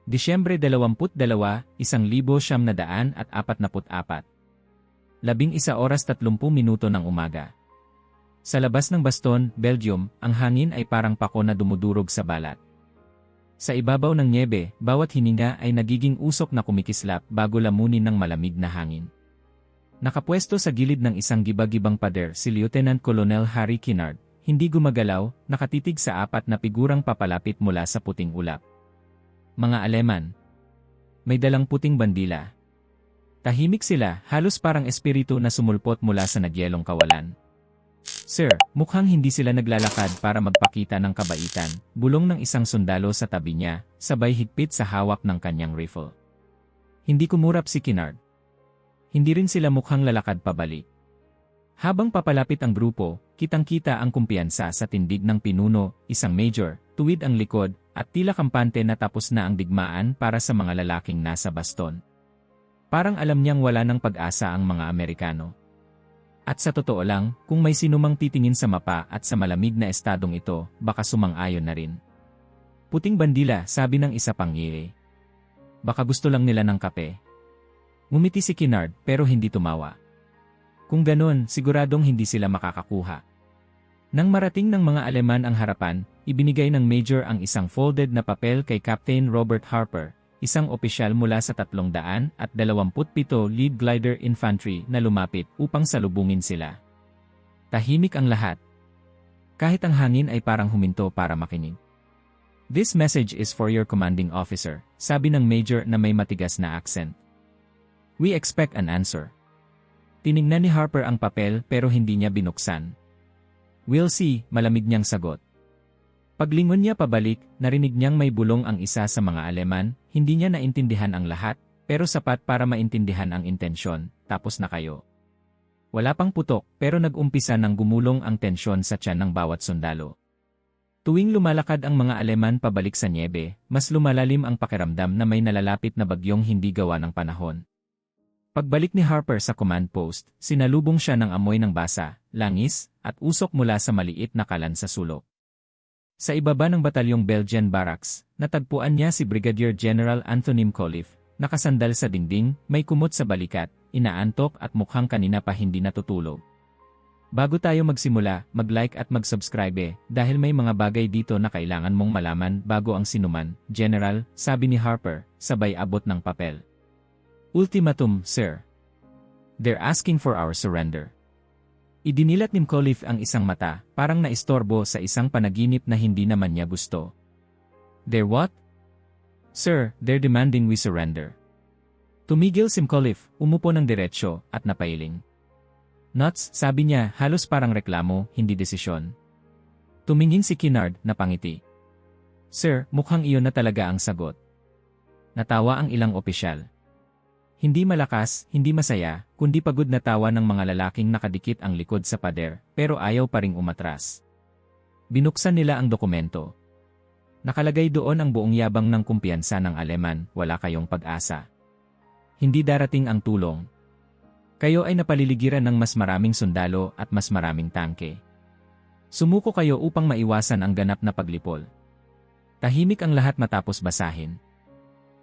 Disyembre 22, 1944. 11:30 ng umaga. Sa labas ng Baston, Belgium, ang hangin ay parang pako na dumudurog sa balat. Sa ibabaw ng nyebe, bawat hininga ay nagiging usok na kumikislap bago lamunin ng malamig na hangin. Nakapwesto sa gilid ng isang gibagibang pader si Lieutenant Colonel Harry Kinnaird, hindi gumagalaw, nakatitig sa apat na figurang papalapit mula sa puting ulap. Mga Aleman. May dalang puting bandila. Tahimik sila, halos parang espiritu na sumulpot mula sa nagyelong kawalan. Sir, mukhang hindi sila naglalakad para magpakita ng kabaitan, bulong ng isang sundalo sa tabi niya, sabay higpit sa hawak ng kanyang rifle. Hindi kumurap si Kinnaird. Hindi rin sila mukhang lalakad pabalik. Habang papalapit ang grupo, kitang-kita ang kumpiyansa sa tindig ng pinuno, isang major, tuwid ang likod, at tila kampante na tapos na ang digmaan para sa mga lalaking nasa Baston. Parang alam niyang wala ng pag-asa ang mga Amerikano. At sa totoo lang, kung may sinumang titingin sa mapa at sa malamig na estadong ito, baka sumang-ayon na rin. Puting bandila, sabi ng isa pang ngiri. Baka gusto lang nila ng kape. Ngumiti si Kinnaird pero hindi tumawa. Kung ganon, siguradong hindi sila makakakuha. Nang marating ng mga Aleman ang harapan, ibinigay ng Major ang isang folded na papel kay Captain Robert Harper, isang opisyal mula sa 327 Lead Glider Infantry na lumapit upang salubungin sila. Tahimik ang lahat. Kahit ang hangin ay parang huminto para makinig. This message is for your commanding officer, sabi ng Major na may matigas na accent. We expect an answer. Tiningnan ni Harper ang papel pero hindi niya binuksan. We'll see, malamig niyang sagot. Paglingon niya pabalik, narinig niyang may bulong ang isa sa mga Aleman, hindi niya naintindihan ang lahat, pero sapat para maintindihan ang intensyon, tapos na kayo. Wala pang putok, pero nag-umpisa ng gumulong ang tensyon sa tiyan ng bawat sundalo. Tuwing lumalakad ang mga Aleman pabalik sa nyebe, mas lumalalim ang pakiramdam na may nalalapit na bagyong hindi gawa ng panahon. Pagbalik ni Harper sa command post, sinalubong siya ng amoy ng basa, langis, at usok mula sa maliit na kalan sa sulok. Sa ibaba ng batalyong Belgian Barracks, natagpuan niya si Brigadier General Anthony Mcauliffe, nakasandal sa dingding, may kumot sa balikat, inaantok at mukhang kanina pa hindi natutulog. Bago tayo magsimula, mag-like at mag-subscribe dahil may mga bagay dito na kailangan mong malaman bago ang sinuman, General, sabi ni Harper, sabay abot ng papel. Ultimatum, sir. They're asking for our surrender. Idinilat ni Mcauliffe ang isang mata, parang naistorbo sa isang panaginip na hindi naman niya gusto. They're what? Sir, they're demanding we surrender. Tumigil si Mcauliffe, umupo ng diretsyo, at napailing. Nuts, sabi niya, halos parang reklamo, hindi desisyon. Tumingin si Kinnaird, napangiti. Sir, mukhang iyon na talaga ang sagot. Natawa ang ilang opisyal. Hindi malakas, hindi masaya, kundi pagod na tawa ng mga lalaking nakadikit ang likod sa pader, pero ayaw pa ring umatras. Binuksan nila ang dokumento. Nakalagay doon ang buong yabang ng kumpiyansa ng Aleman, wala kayong pag-asa. Hindi darating ang tulong. Kayo ay napaliligiran ng mas maraming sundalo at mas maraming tangke. Sumuko kayo upang maiwasan ang ganap na paglipol. Tahimik ang lahat matapos basahin.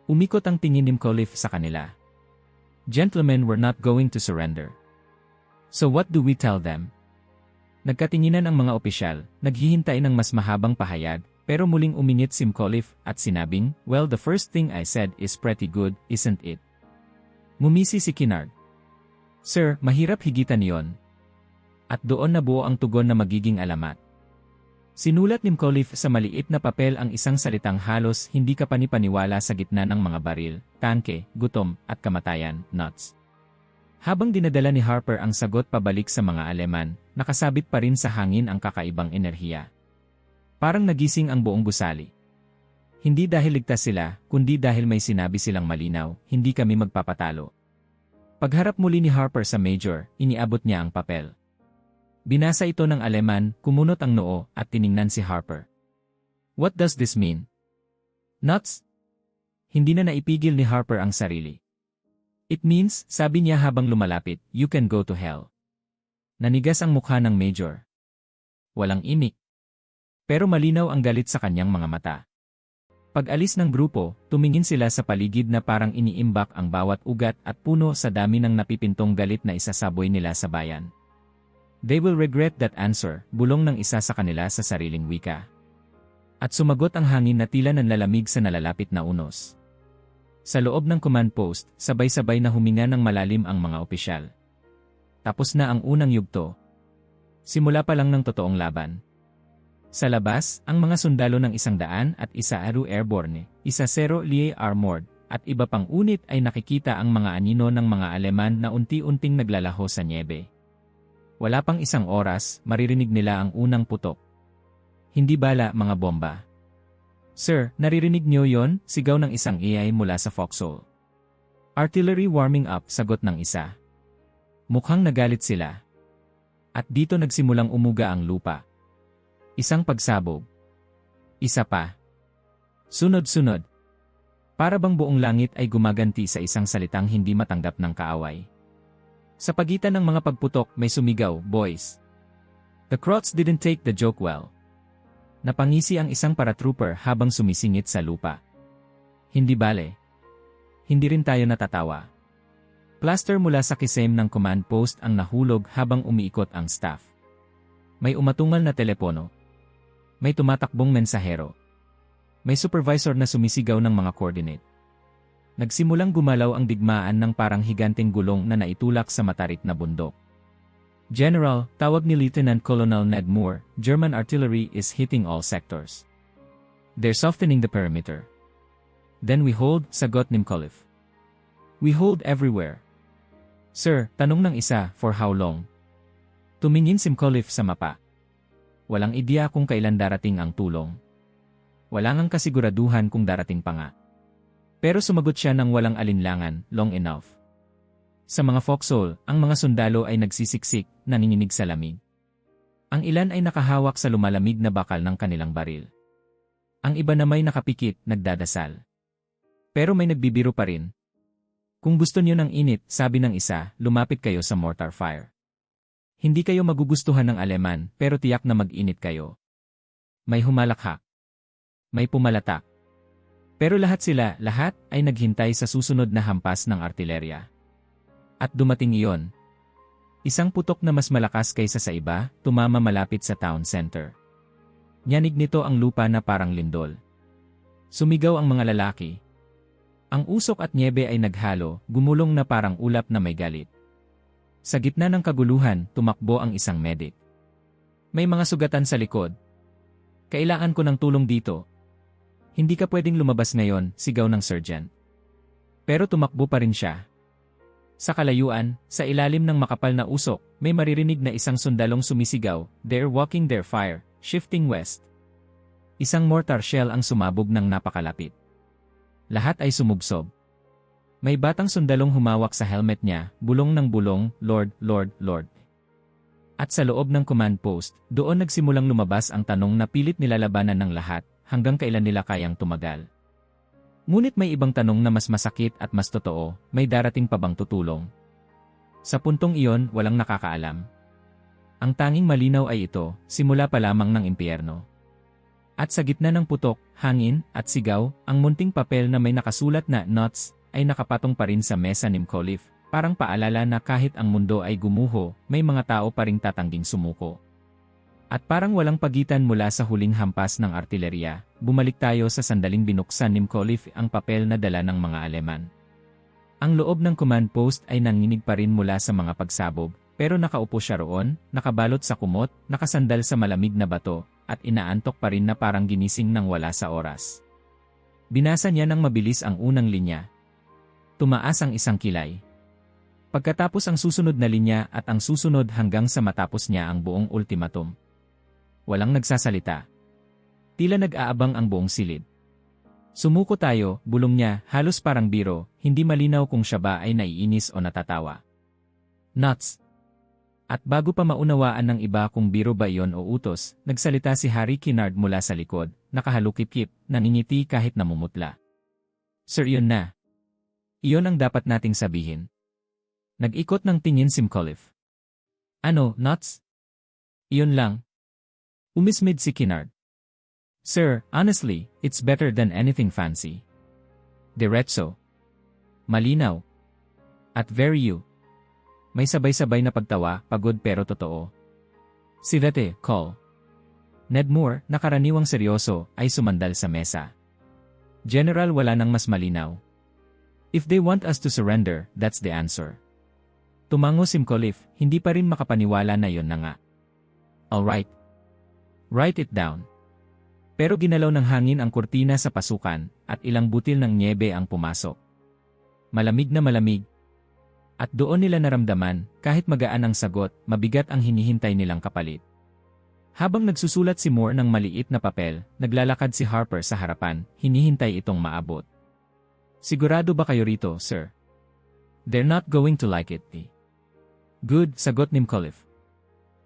Umikot ang tingin ni Mcauliffe sa kanila. Gentlemen, we're not going to surrender. So what do we tell them? Nagkatinginan ang mga opisyal, naghihintay ng mas mahabang pahayag, pero muling umingit si Mcauliffe at sinabing, well, the first thing I said is pretty good, isn't it? Ngumisi si Kinnaird. Sir, mahirap higitan yon. At doon nabuo ang tugon na magiging alamat. Sinulat ni Mcauliffe sa maliit na papel ang isang salitang halos hindi ka panipaniwala sa gitna ng mga baril, tangke, gutom, at kamatayan, nuts. Habang dinadala ni Harper ang sagot pabalik sa mga Aleman, nakasabit pa rin sa hangin ang kakaibang enerhiya. Parang nagising ang buong gusali. Hindi dahil ligtas sila, kundi dahil may sinabi silang malinaw, hindi kami magpapatalo. Pagharap muli ni Harper sa Major, iniabot niya ang papel. Binasa ito ng Aleman, kumunot ang noo, at tiningnan si Harper. What does this mean? Nuts? Hindi na naipigil ni Harper ang sarili. It means, sabi niya habang lumalapit, you can go to hell. Nanigas ang mukha ng Major. Walang imik. Pero malinaw ang galit sa kanyang mga mata. Pag-alis ng grupo, tumingin sila sa paligid na parang iniimbak ang bawat ugat at puno sa dami ng napipintong galit na isasaboy nila sa bayan. They will regret that answer, bulong ng isa sa kanila sa sariling wika. At sumagot ang hangin na tila nanlalamig sa nalalapit na unos. Sa loob ng command post, sabay-sabay na huminga ng malalim ang mga opisyal. Tapos na ang unang yugto. Simula pa lang ng totoong laban. Sa labas, ang mga sundalo ng 101 Airborne, 10 Lie Armored, at iba pang unit ay nakikita ang mga anino ng mga Aleman na unti-unting naglalaho sa nyebe. Wala pang isang oras, maririnig nila ang unang putok. Hindi bala, mga bomba. Sir, naririnig niyo yon? Sigaw ng isang AI mula sa foxhole. Artillery warming up, sagot ng isa. Mukhang nagalit sila. At dito nagsimulang umuga ang lupa. Isang pagsabog. Isa pa. Sunod-sunod. Para bang buong langit ay gumaganti sa isang salitang hindi matanggap ng kaaway. Sa pagitan ng mga pagputok may sumigaw, boys. The Croats didn't take the joke well. Napangisi ang isang paratrooper habang sumisingit sa lupa. Hindi bale. Hindi rin tayo natatawa. Plaster mula sa kisame ng command post ang nahulog habang umiikot ang staff. May umatungal na telepono. May tumatakbong mensahero. May supervisor na sumisigaw ng mga coordinate. Nagsimulang gumalaw ang digmaan ng parang higanteng gulong na naitulak sa matarik na bundok. General, tawag ni Lieutenant Colonel Ned Moore, German artillery is hitting all sectors. They're softening the perimeter. Then we hold, sagot ni Mcauliffe. We hold everywhere. Sir, tanong ng isa, for how long? Tumingin si Mcauliffe sa mapa. Walang ideya kung kailan darating ang tulong. Wala ngang kasiguraduhan kung darating pa nga. Pero sumagot siya ng walang alinlangan, long enough. Sa mga foxhole, ang mga sundalo ay nagsisiksik, nanginginig sa lamig. Ang ilan ay nakahawak sa lumalamig na bakal ng kanilang baril. Ang iba na may nakapikit, nagdadasal. Pero may nagbibiro pa rin. Kung gusto niyo ng init, sabi ng isa, lumapit kayo sa mortar fire. Hindi kayo magugustuhan ng Aleman, pero tiyak na mag-init kayo. May humalakhak. May pumalatak. Pero lahat ay naghintay sa susunod na hampas ng artilerya. At dumating iyon. Isang putok na mas malakas kaysa sa iba, tumama malapit sa town center. Nyanig nito ang lupa na parang lindol. Sumigaw ang mga lalaki. Ang usok at nyebe ay naghalo, gumulong na parang ulap na may galit. Sa gitna ng kaguluhan, tumakbo ang isang medic. May mga sugatan sa likod. Kailangan ko ng tulong dito. Hindi ka pwedeng lumabas ngayon, sigaw ng sergeant. Pero tumakbo pa rin siya. Sa kalayuan, sa ilalim ng makapal na usok, may maririnig na isang sundalong sumisigaw, they're walking their fire, shifting west. Isang mortar shell ang sumabog ng napakalapit. Lahat ay sumubsob. May batang sundalong humawak sa helmet niya, bulong ng bulong, Lord, Lord, Lord. At sa loob ng command post, doon nagsimulang lumabas ang tanong na pilit nilalabanan ng lahat, hanggang kailan nila kayang tumagal. Ngunit may ibang tanong na mas masakit at mas totoo, may darating pa bang tutulong? Sa puntong iyon, walang nakakaalam. Ang tanging malinaw ay ito, simula pa lamang ng impyerno. At sa gitna ng putok, hangin, at sigaw, ang munting papel na may nakasulat na "Nuts" ay nakapatong pa rin sa mesa ni Mcauliffe, parang paalala na kahit ang mundo ay gumuho, may mga tao pa ring tatangging sumuko. At parang walang pagitan mula sa huling hampas ng artilerya, bumalik tayo sa sandaling binuksan ni Mcauliffe ang papel na dala ng mga Aleman. Ang loob ng command post ay nanginig pa rin mula sa mga pagsabog, pero nakaupo siya roon, nakabalot sa kumot, nakasandal sa malamig na bato, at inaantok pa rin na parang ginising ng wala sa oras. Binasa niya ng mabilis ang unang linya. Tumaas ang isang kilay. Pagkatapos ang susunod na linya at ang susunod hanggang sa matapos niya ang buong ultimatum. Walang nagsasalita. Tila nag-aabang ang buong silid. Sumuko tayo, bulong niya, halos parang biro, hindi malinaw kung siya ba ay naiinis o natatawa. Nuts. At bago pa maunawaan ng iba kung biro ba iyon o utos, nagsalita si Harry Kinnaird mula sa likod, nakahalukip-kip, naningiti kahit namumutla. Sir, yun na. Iyon ang dapat nating sabihin. Nag-ikot ng tingin si Mcauliffe. Ano, nuts? Iyon lang. Umismid si Kinnaird. Sir, honestly, it's better than anything fancy. Diretso. Malinaw. At very you. May sabay-sabay na pagtawa, pagod pero totoo. Si Vete, call. Ned Moore, na karaniwang seryoso, ay sumandal sa mesa. General, wala nang mas malinaw. If they want us to surrender, that's the answer. Tumango Simcollif, hindi pa rin makapaniwala na yon na nga. Alright. Write it down. Pero ginalaw ng hangin ang kurtina sa pasukan, at ilang butil ng nyebe ang pumasok. Malamig na malamig. At doon nila naramdaman, kahit magaan ang sagot, mabigat ang hinihintay nilang kapalit. Habang nagsusulat si Moore ng maliit na papel, naglalakad si Harper sa harapan, hinihintay itong maabot. Sigurado ba kayo rito, sir? They're not going to like it, eh? Good, sagot ni Simcollif.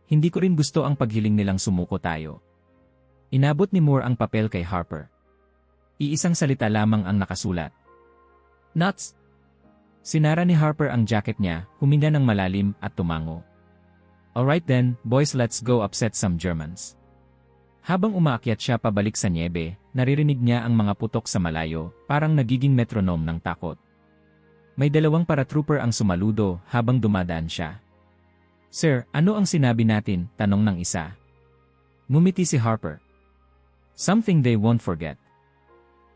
Hindi ko rin gusto ang paghiling nilang sumuko tayo. Inabot ni Moore ang papel kay Harper. Iisang salita lamang ang nakasulat. Nuts! Sinara ni Harper ang jacket niya, huminga ng malalim at tumango. Alright then, boys, let's go upset some Germans. Habang umaakyat siya pabalik sa nyebe, naririnig niya ang mga putok sa malayo, parang nagiging metronome ng takot. May dalawang paratrooper ang sumaludo habang dumadaan siya. Sir, ano ang sinabi natin? Tanong ng isa. Ngumiti si Harper. Something they won't forget.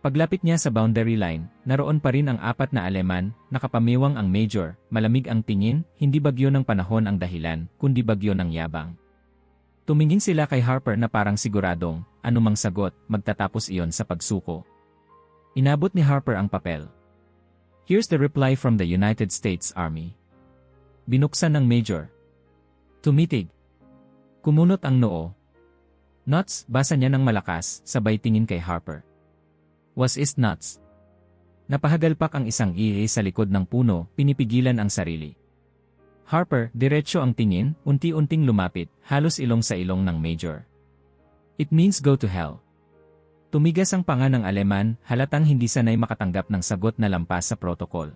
Paglapit niya sa boundary line, naroon pa rin ang apat na Aleman, nakapamiwang ang Major, malamig ang tingin, hindi bagyo ng panahon ang dahilan, kundi bagyo ng yabang. Tumingin sila kay Harper na parang siguradong, anumang sagot, magtatapos iyon sa pagsuko. Inabot ni Harper ang papel. Here's the reply from the United States Army. Binuksan ng Major. Tumitig. Kumunot ang noo. Nuts, basa niya ng malakas, sabay tingin kay Harper. Was it nuts? Napahagalpak ang isang ihi sa likod ng puno, pinipigilan ang sarili. Harper, diretso ang tingin, unti-unting lumapit, halos ilong sa ilong ng Major. It means go to hell. Tumigas ang panga ng Aleman, halatang hindi sanay makatanggap ng sagot na lampas sa protocol.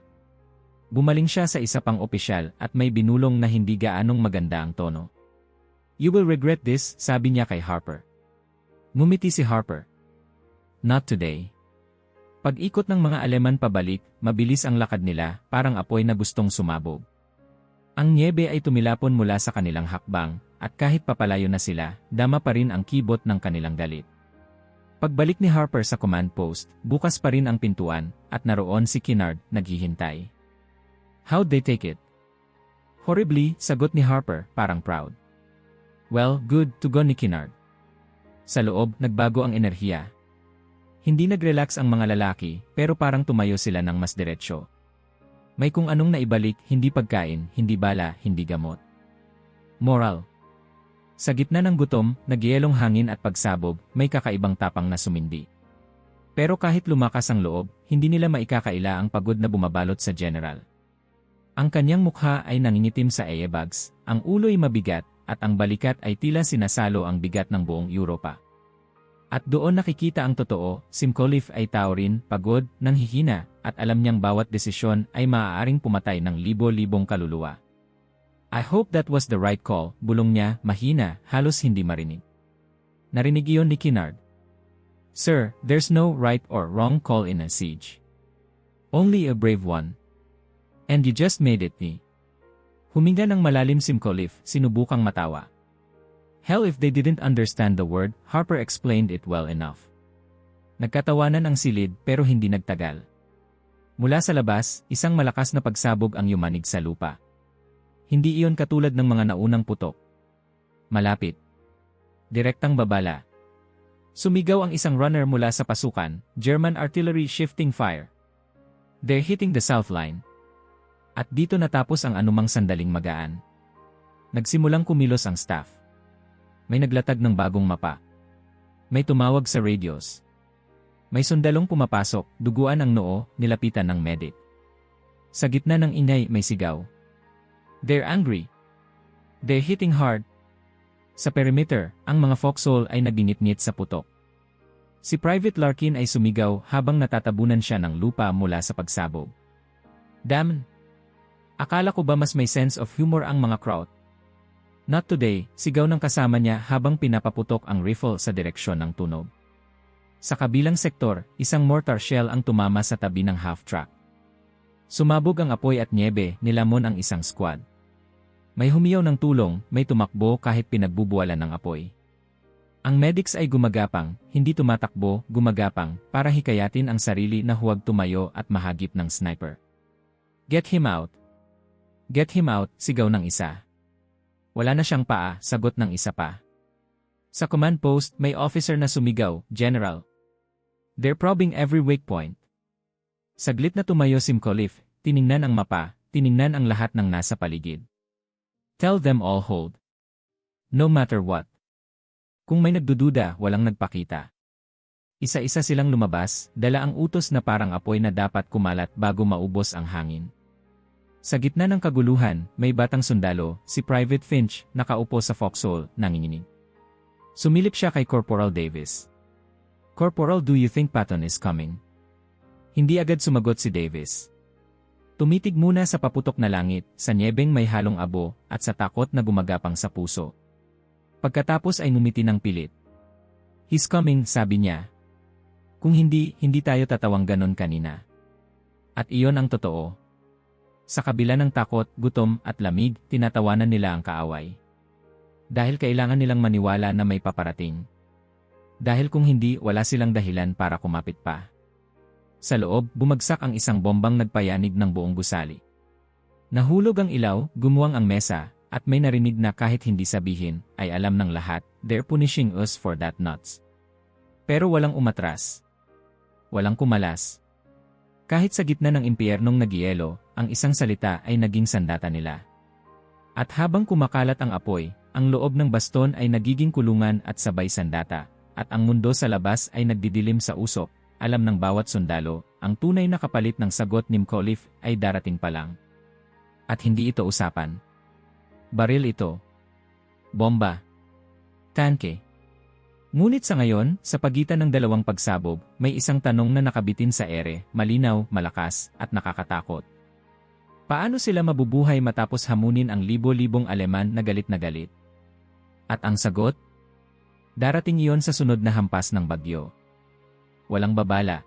Bumaling siya sa isa pang opisyal at may binulong na hindi gaanong maganda ang tono. You will regret this, sabi niya kay Harper. Ngumiti si Harper. Not today. Pag-ikot ng mga Aleman pabalik, mabilis ang lakad nila, parang apoy na gustong sumabog. Ang nyebe ay tumilapon mula sa kanilang hakbang, at kahit papalayo na sila, dama pa rin ang kibot ng kanilang galit. Pagbalik ni Harper sa command post, bukas pa rin ang pintuan, at naroon si Kinnard, naghihintay. How'd they take it? Horribly, sagot ni Harper, parang proud. Well, good, tugon ni Kinnard. Sa loob, nagbago ang enerhiya. Hindi nag-relax ang mga lalaki, pero parang tumayo sila ng mas diretsyo. May kung anong naibalik, hindi pagkain, hindi bala, hindi gamot. Moral. Sa gitna ng gutom, nagyelong hangin at pagsabog, may kakaibang tapang na sumindi. Pero kahit lumakas ang loob, hindi nila maikakaila ang pagod na bumabalot sa general. Ang kanyang mukha ay nangingitim sa airbags, ang ulo'y mabigat, at ang balikat ay tila sinasalo ang bigat ng buong Europa. At doon nakikita ang totoo, Simcollif ay tao rin, pagod, nanghihina, at alam niyang bawat desisyon ay maaaring pumatay ng libo-libong kaluluwa. I hope that was the right call, bulong niya, mahina, halos hindi marinig. Narinig iyon ni Kinnard. Sir, there's no right or wrong call in a siege. Only a brave one. And you just made it, eh? Huminga ng malalim Simcollif, sinubukang matawa. Hell, if they didn't understand the word, Harper explained it well enough. Nagkatawanan ang silid pero hindi nagtagal. Mula sa labas, isang malakas na pagsabog ang yumanig sa lupa. Hindi iyon katulad ng mga naunang putok. Malapit. Direktang babala. Sumigaw ang isang runner mula sa pasukan, German artillery shifting fire. They're hitting the south line. At dito natapos ang anumang sandaling magaan. Nagsimulang kumilos ang staff. May naglatag ng bagong mapa. May tumawag sa radios. May sundalong pumapasok, duguan ang noo, nilapitan ng medic. Sa gitna ng ingay may sigaw. They're angry. They're hitting hard. Sa perimeter, ang mga foxhole ay nagbinitnit sa putok. Si Private Larkin ay sumigaw habang natatabunan siya ng lupa mula sa pagsabog. Damn! Akala ko ba mas may sense of humor ang mga crowd? Not today, sigaw ng kasama niya habang pinapaputok ang rifle sa direksyon ng tunog. Sa kabilang sektor, isang mortar shell ang tumama sa tabi ng half-track. Sumabog ang apoy at nyebe, nilamon ang isang squad. May humiyaw ng tulong, may tumakbo kahit pinagbubuwalan ng apoy. Ang medics ay gumagapang, hindi tumatakbo, gumagapang, para hikayatin ang sarili na huwag tumayo at mahagip ng sniper. Get him out! Get him out, sigaw ng isa. Wala na siyang paa, sagot ng isa pa. Sa command post, may officer na sumigaw, General. They're probing every weak point. Saglit na tumayo si Mcauliffe, tiningnan ang mapa, tiningnan ang lahat ng nasa paligid. Tell them all hold. No matter what. Kung may nagdududa, walang nagpakita. Isa-isa silang lumabas, dala ang utos na parang apoy na dapat kumalat bago maubos ang hangin. Sa gitna ng kaguluhan, may batang sundalo, si Private Finch, nakaupo sa foxhole, nanginginig. Sumilip siya kay Corporal Davis. Corporal, do you think Patton is coming? Hindi agad sumagot si Davis. Tumitig muna sa paputok na langit, sa nyebeng may halong abo, at sa takot na gumagapang sa puso. Pagkatapos ay ngumiti ng pilit. He's coming, sabi niya. Kung hindi, hindi tayo tatawang ganon kanina. At iyon ang totoo. Sa kabila ng takot, gutom, at lamig, tinatawanan nila ang kaaway. Dahil kailangan nilang maniwala na may paparating. Dahil kung hindi, wala silang dahilan para kumapit pa. Sa loob, bumagsak ang isang bombang nagpayanig ng buong gusali. Nahulog ang ilaw, gumuwang ang mesa, at may narinig na kahit hindi sabihin, ay alam ng lahat, they're punishing us for that nuts. Pero walang umatras. Walang kumalas. Kahit sa gitna ng impyernong nagyelo, ang isang salita ay naging sandata nila. At habang kumakalat ang apoy, ang loob ng baston ay nagiging kulungan at sabay sandata, at ang mundo sa labas ay nagdidilim sa usok. Alam ng bawat sundalo, ang tunay na kapalit ng sagot ni Mcauliffe ay darating pa lang. At hindi ito usapan. Baril ito. Bomba. Tanke. Ngunit sa ngayon, sa pagitan ng dalawang pagsabog, may isang tanong na nakabitin sa ere, malinaw, malakas, at nakakatakot. Paano sila mabubuhay matapos hamunin ang libo-libong Aleman na galit na galit? At ang sagot? Darating iyon sa sunod na hampas ng bagyo. Walang babala.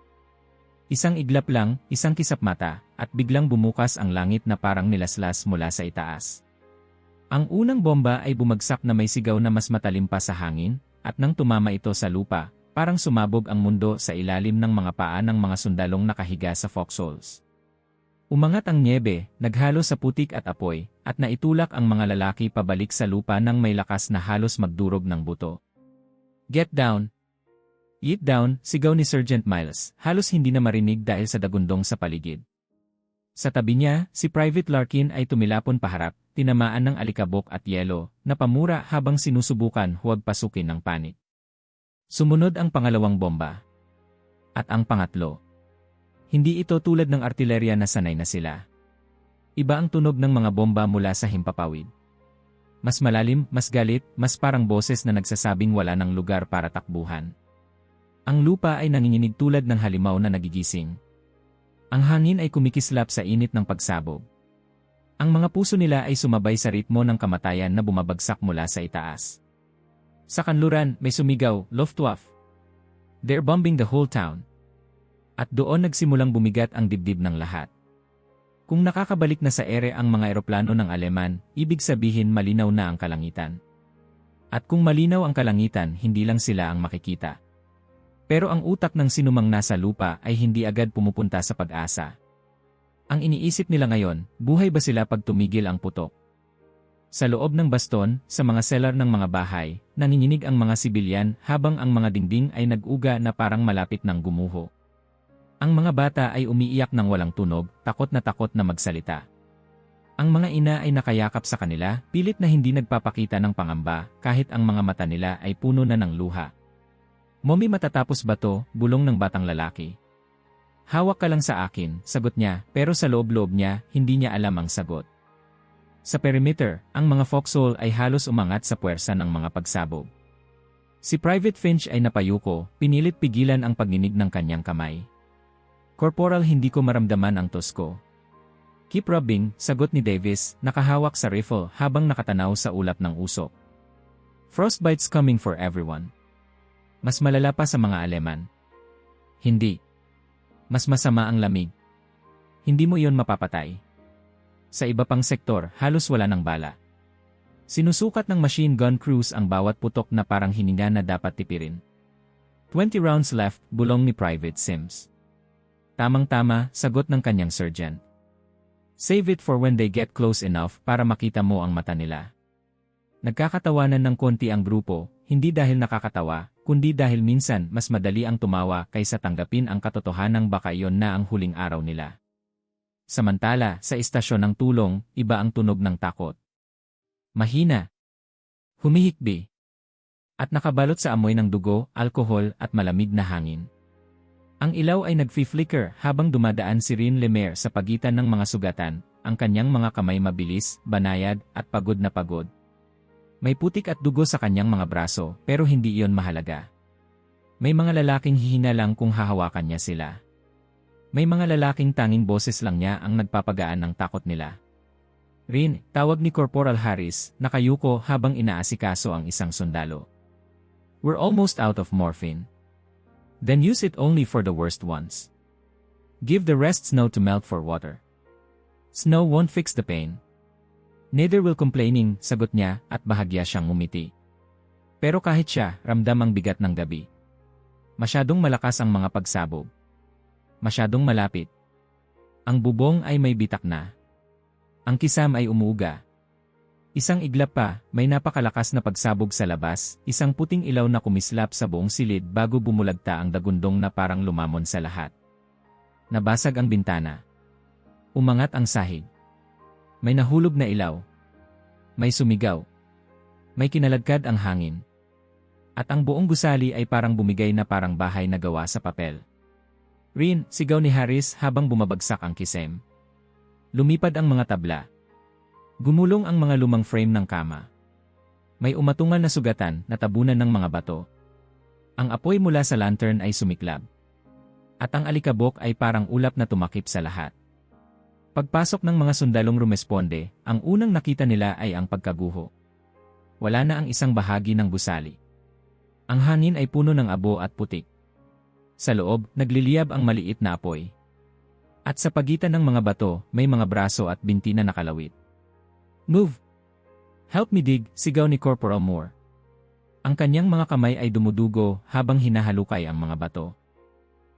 Isang iglap lang, isang kisap mata, at biglang bumukas ang langit na parang nilaslas mula sa itaas. Ang unang bomba ay bumagsak na may sigaw na mas matalim pa sa hangin, at nang tumama ito sa lupa, parang sumabog ang mundo sa ilalim ng mga paa ng mga sundalong nakahiga sa foxholes. Umangat ang nyebe, naghalo sa putik at apoy, at naitulak ang mga lalaki pabalik sa lupa nang may lakas na halos magdurog ng buto. Get down! Eat down, sigaw ni Sergeant Miles, halos hindi na marinig dahil sa dagundong sa paligid. Sa tabi niya, si Private Larkin ay tumilapon paharap, tinamaan ng alikabok at yelo, na pamura habang sinusubukan huwag pasukin ng panik. Sumunod ang pangalawang bomba. At ang pangatlo. Hindi ito tulad ng artilerya na sanay na sila. Iba ang tunog ng mga bomba mula sa himpapawid. Mas malalim, mas galit, mas parang boses na nagsasabing wala ng lugar para takbuhan. Ang lupa ay nanginginig tulad ng halimaw na nagigising. Ang hangin ay kumikislap sa init ng pagsabog. Ang mga puso nila ay sumabay sa ritmo ng kamatayan na bumabagsak mula sa itaas. Sa kanluran, may sumigaw, Luftwaffe. They're bombing the whole town. At doon nagsimulang bumigat ang dibdib ng lahat. Kung nakakabalik na sa ere ang mga eroplano ng Aleman, ibig sabihin malinaw na ang kalangitan. At kung malinaw ang kalangitan, hindi lang sila ang makikita. Pero ang utak ng sinumang nasa lupa ay hindi agad pumupunta sa pag-asa. Ang iniisip nila ngayon, buhay ba sila pag tumigil ang putok? Sa loob ng baston, sa mga cellar ng mga bahay, nanginginig ang mga sibilyan habang ang mga dingding ay nag-uga na parang malapit ng gumuho. Ang mga bata ay umiiyak ng walang tunog, takot na magsalita. Ang mga ina ay nakayakap sa kanila, pilit na hindi nagpapakita ng pangamba, kahit ang mga mata nila ay puno na ng luha. Mommy, matatapos ba to? Bulong ng batang lalaki. Hawak ka lang sa akin, sagot niya, pero sa loob-loob niya, hindi niya alam ang sagot. Sa perimeter, ang mga foxhole ay halos umangat sa puwersa ng mga pagsabog. Si Private Finch ay napayuko, pinilit pigilan ang pagninig ng kanyang kamay. Corporal, hindi ko maramdaman ang tos ko. Keep rubbing, sagot ni Davis, nakahawak sa rifle habang nakatanaw sa ulap ng usok. Frostbite's coming for everyone. Mas malala pa sa mga Aleman. Hindi. Mas masama ang lamig. Hindi mo iyon mapapatay. Sa iba pang sektor, halos wala ng bala. Sinusukat ng machine gun crews ang bawat putok na parang hininga na dapat tipirin. 20 rounds left, bulong ni Private Sims. Tamang-tama, sagot ng kanyang sergeant. Save it for when they get close enough para makita mo ang mata nila. Nagkakatawanan ng konti ang grupo, hindi dahil nakakatawa, kundi dahil minsan mas madali ang tumawa kaysa tanggapin ang katotohanang baka iyon na ang huling araw nila. Samantala, sa istasyon ng tulong, iba ang tunog ng takot. Mahina. Humihikbi. At nakabalot sa amoy ng dugo, alkohol at malamig na hangin. Ang ilaw ay nag-flicker habang dumadaan si Rin Lemaire sa pagitan ng mga sugatan, ang kanyang mga kamay mabilis, banayad at pagod na pagod. May putik at dugo sa kanyang mga braso pero hindi iyon mahalaga. May mga lalaking hihina lang kung hahawakan niya sila. May mga lalaking tanging boses lang niya ang nagpapagaan ng takot nila. Rin, tawag ni Corporal Harris, nakayuko habang inaasikaso ang isang sundalo. We're almost out of morphine. Then use it only for the worst ones. Give the rest snow to melt for water. Snow won't fix the pain. Neither will complaining, sagot niya at bahagya siyang ngumiti. Pero kahit siya, ramdam ang bigat ng gabi. Masyadong malakas ang mga pagsabog. Masyadong malapit. Ang bubong ay may bitak na. Ang kisam ay umuuga. Isang iglap pa, may napakalakas na pagsabog sa labas, isang puting ilaw na kumislap sa buong silid bago bumulagta ang dagundong na parang lumamon sa lahat. Nabasag ang bintana. Umangat ang sahig. May nahulog na ilaw. May sumigaw. May kinaladkad ang hangin. At ang buong gusali ay parang bumigay na parang bahay na gawa sa papel. Rin, sigaw ni Harris habang bumabagsak ang kisem. Lumipad ang mga tabla. Gumulong ang mga lumang frame ng kama. May umatungal na sugatan na tabunan ng mga bato. Ang apoy mula sa lantern ay sumiklab. At ang alikabok ay parang ulap na tumakip sa lahat. Pagpasok ng mga sundalong rumesponde, ang unang nakita nila ay ang pagkaguho. Wala na ang isang bahagi ng gusali. Ang hangin ay puno ng abo at putik. Sa loob, nagliliyab ang maliit na apoy. At sa pagitan ng mga bato, may mga braso at binti na nakalawit. Move! Help me dig, sigaw ni Corporal Moore. Ang kanyang mga kamay ay dumudugo habang hinahalukay ang mga bato.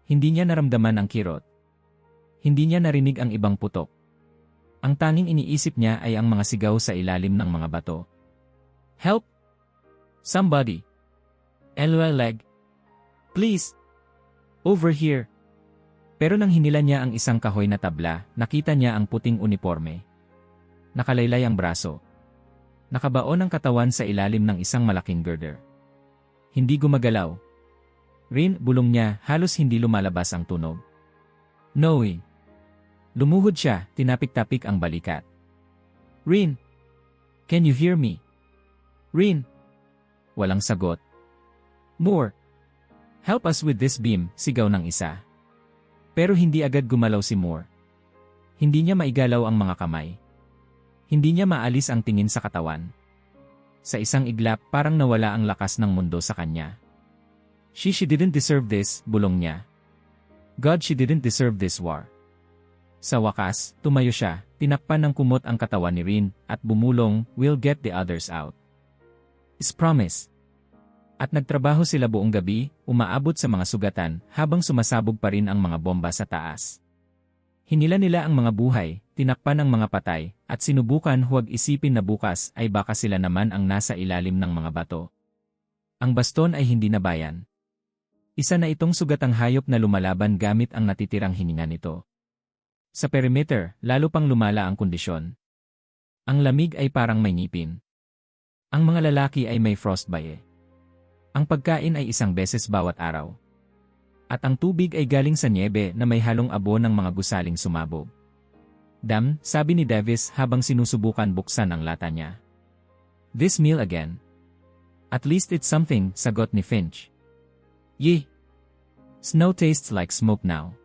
Hindi niya naramdaman ang kirot. Hindi niya narinig ang ibang putok. Ang tanging iniisip niya ay ang mga sigaw sa ilalim ng mga bato. Help! Somebody! LOL. Please! Over here! Pero nang hinila niya ang isang kahoy na tabla, nakita niya ang puting uniforme. Nakalaylay ang braso. Nakabaon ang katawan sa ilalim ng isang malaking girder. Hindi gumagalaw. Rin, bulong niya, halos hindi lumalabas ang tunog. Knowing. Lumuhod siya, tinapik-tapik ang balikat. Rin! Can you hear me? Rin! Walang sagot. Moore! Help us with this beam, sigaw ng isa. Pero hindi agad gumalaw si Moore. Hindi niya maigalaw ang mga kamay. Hindi niya maalis ang tingin sa katawan. Sa isang iglap, parang nawala ang lakas ng mundo sa kanya. She didn't deserve this, bulong niya. God, she didn't deserve this war. Sa wakas, tumayo siya, tinakpan ng kumot ang katawan ni Rin, at bumulong, we'll get the others out. Is promise. At nagtrabaho sila buong gabi, umaabot sa mga sugatan, habang sumasabog pa rin ang mga bomba sa taas. Hinila nila ang mga buhay, tinakpan ang mga patay, at sinubukan huwag isipin na bukas ay baka sila naman ang nasa ilalim ng mga bato. Ang baston ay hindi nabayan. Isa na itong sugatang hayop na lumalaban gamit ang natitirang hininga nito. Sa perimeter, lalo pang lumala ang kondisyon. Ang lamig ay parang may ngipin. Ang mga lalaki ay may frostbite. Ang pagkain ay isang beses bawat araw. At ang tubig ay galing sa niebe na may halong abo ng mga gusaling sumabog. Dam, sabi ni Davis habang sinusubukan buksan ang lata niya. This meal again. At least it's something, sagot ni Finch. Yeh! Snow tastes like smoke now.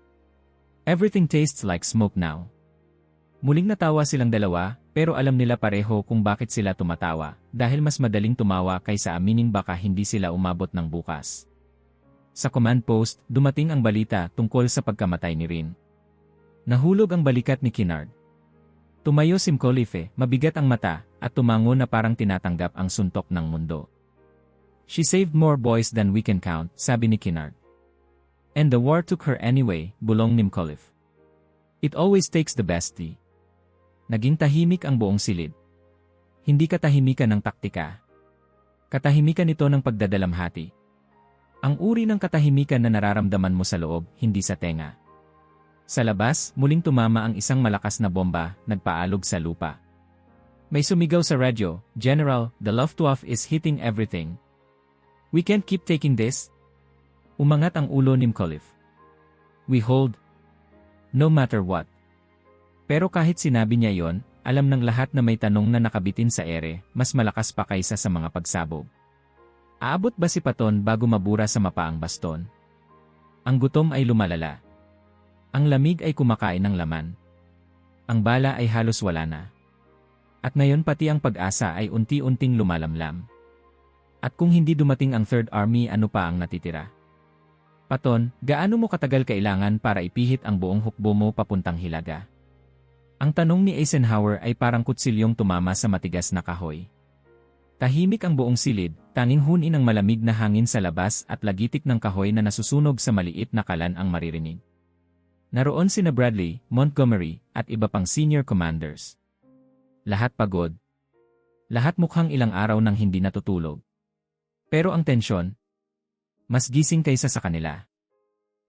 Everything tastes like smoke now. Muling natawa silang dalawa, pero alam nila pareho kung bakit sila tumatawa, dahil mas madaling tumawa kaysa aminin baka hindi sila umabot ng bukas. Sa command post, dumating ang balita tungkol sa pagkamatay ni Rin. Nahulog ang balikat ni Kinnard. Tumayo si Mcauliffe, mabigat ang mata, at tumango na parang tinatanggap ang suntok ng mundo. She saved more boys than we can count, sabi ni Kinnard. And the war took her anyway, bulong ni Mcauliffe. It always takes the bestie. Naging tahimik ang buong silid. Hindi katahimikan ng taktika. Katahimikan ito ng pagdadalamhati. Ang uri ng katahimikan na nararamdaman mo sa loob, hindi sa tenga. Sa labas, muling tumama ang isang malakas na bomba, nagpaalog sa lupa. May sumigaw sa radyo, "General, the Luftwaffe is hitting everything. We can't keep taking this." Umangat ang ulo ni Mcauliffe. "We hold. No matter what." Pero kahit sinabi niya yon, alam ng lahat na may tanong na nakabitin sa ere, mas malakas pa kaysa sa mga pagsabog. Aabot ba si Patton bago mabura sa mapa ang baston? Ang gutom ay lumalala. Ang lamig ay kumakain ng laman. Ang bala ay halos wala na. At ngayon pati ang pag-asa ay unti-unting lumalamlam. At kung hindi dumating ang Third Army, ano pa ang natitira? Patton, gaano mo katagal kailangan para ipihit ang buong hukbo mo papuntang Hilaga? Ang tanong ni Eisenhower ay parang kutsilyong tumama sa matigas na kahoy. Tahimik ang buong silid, tanging hunin ng malamig na hangin sa labas at lagitik ng kahoy na nasusunog sa maliit na kalan ang maririnig. Naroon sina Bradley, Montgomery, at iba pang senior commanders. Lahat pagod. Lahat mukhang ilang araw nang hindi natutulog. Pero ang tensyon, mas gising kaysa sa kanila.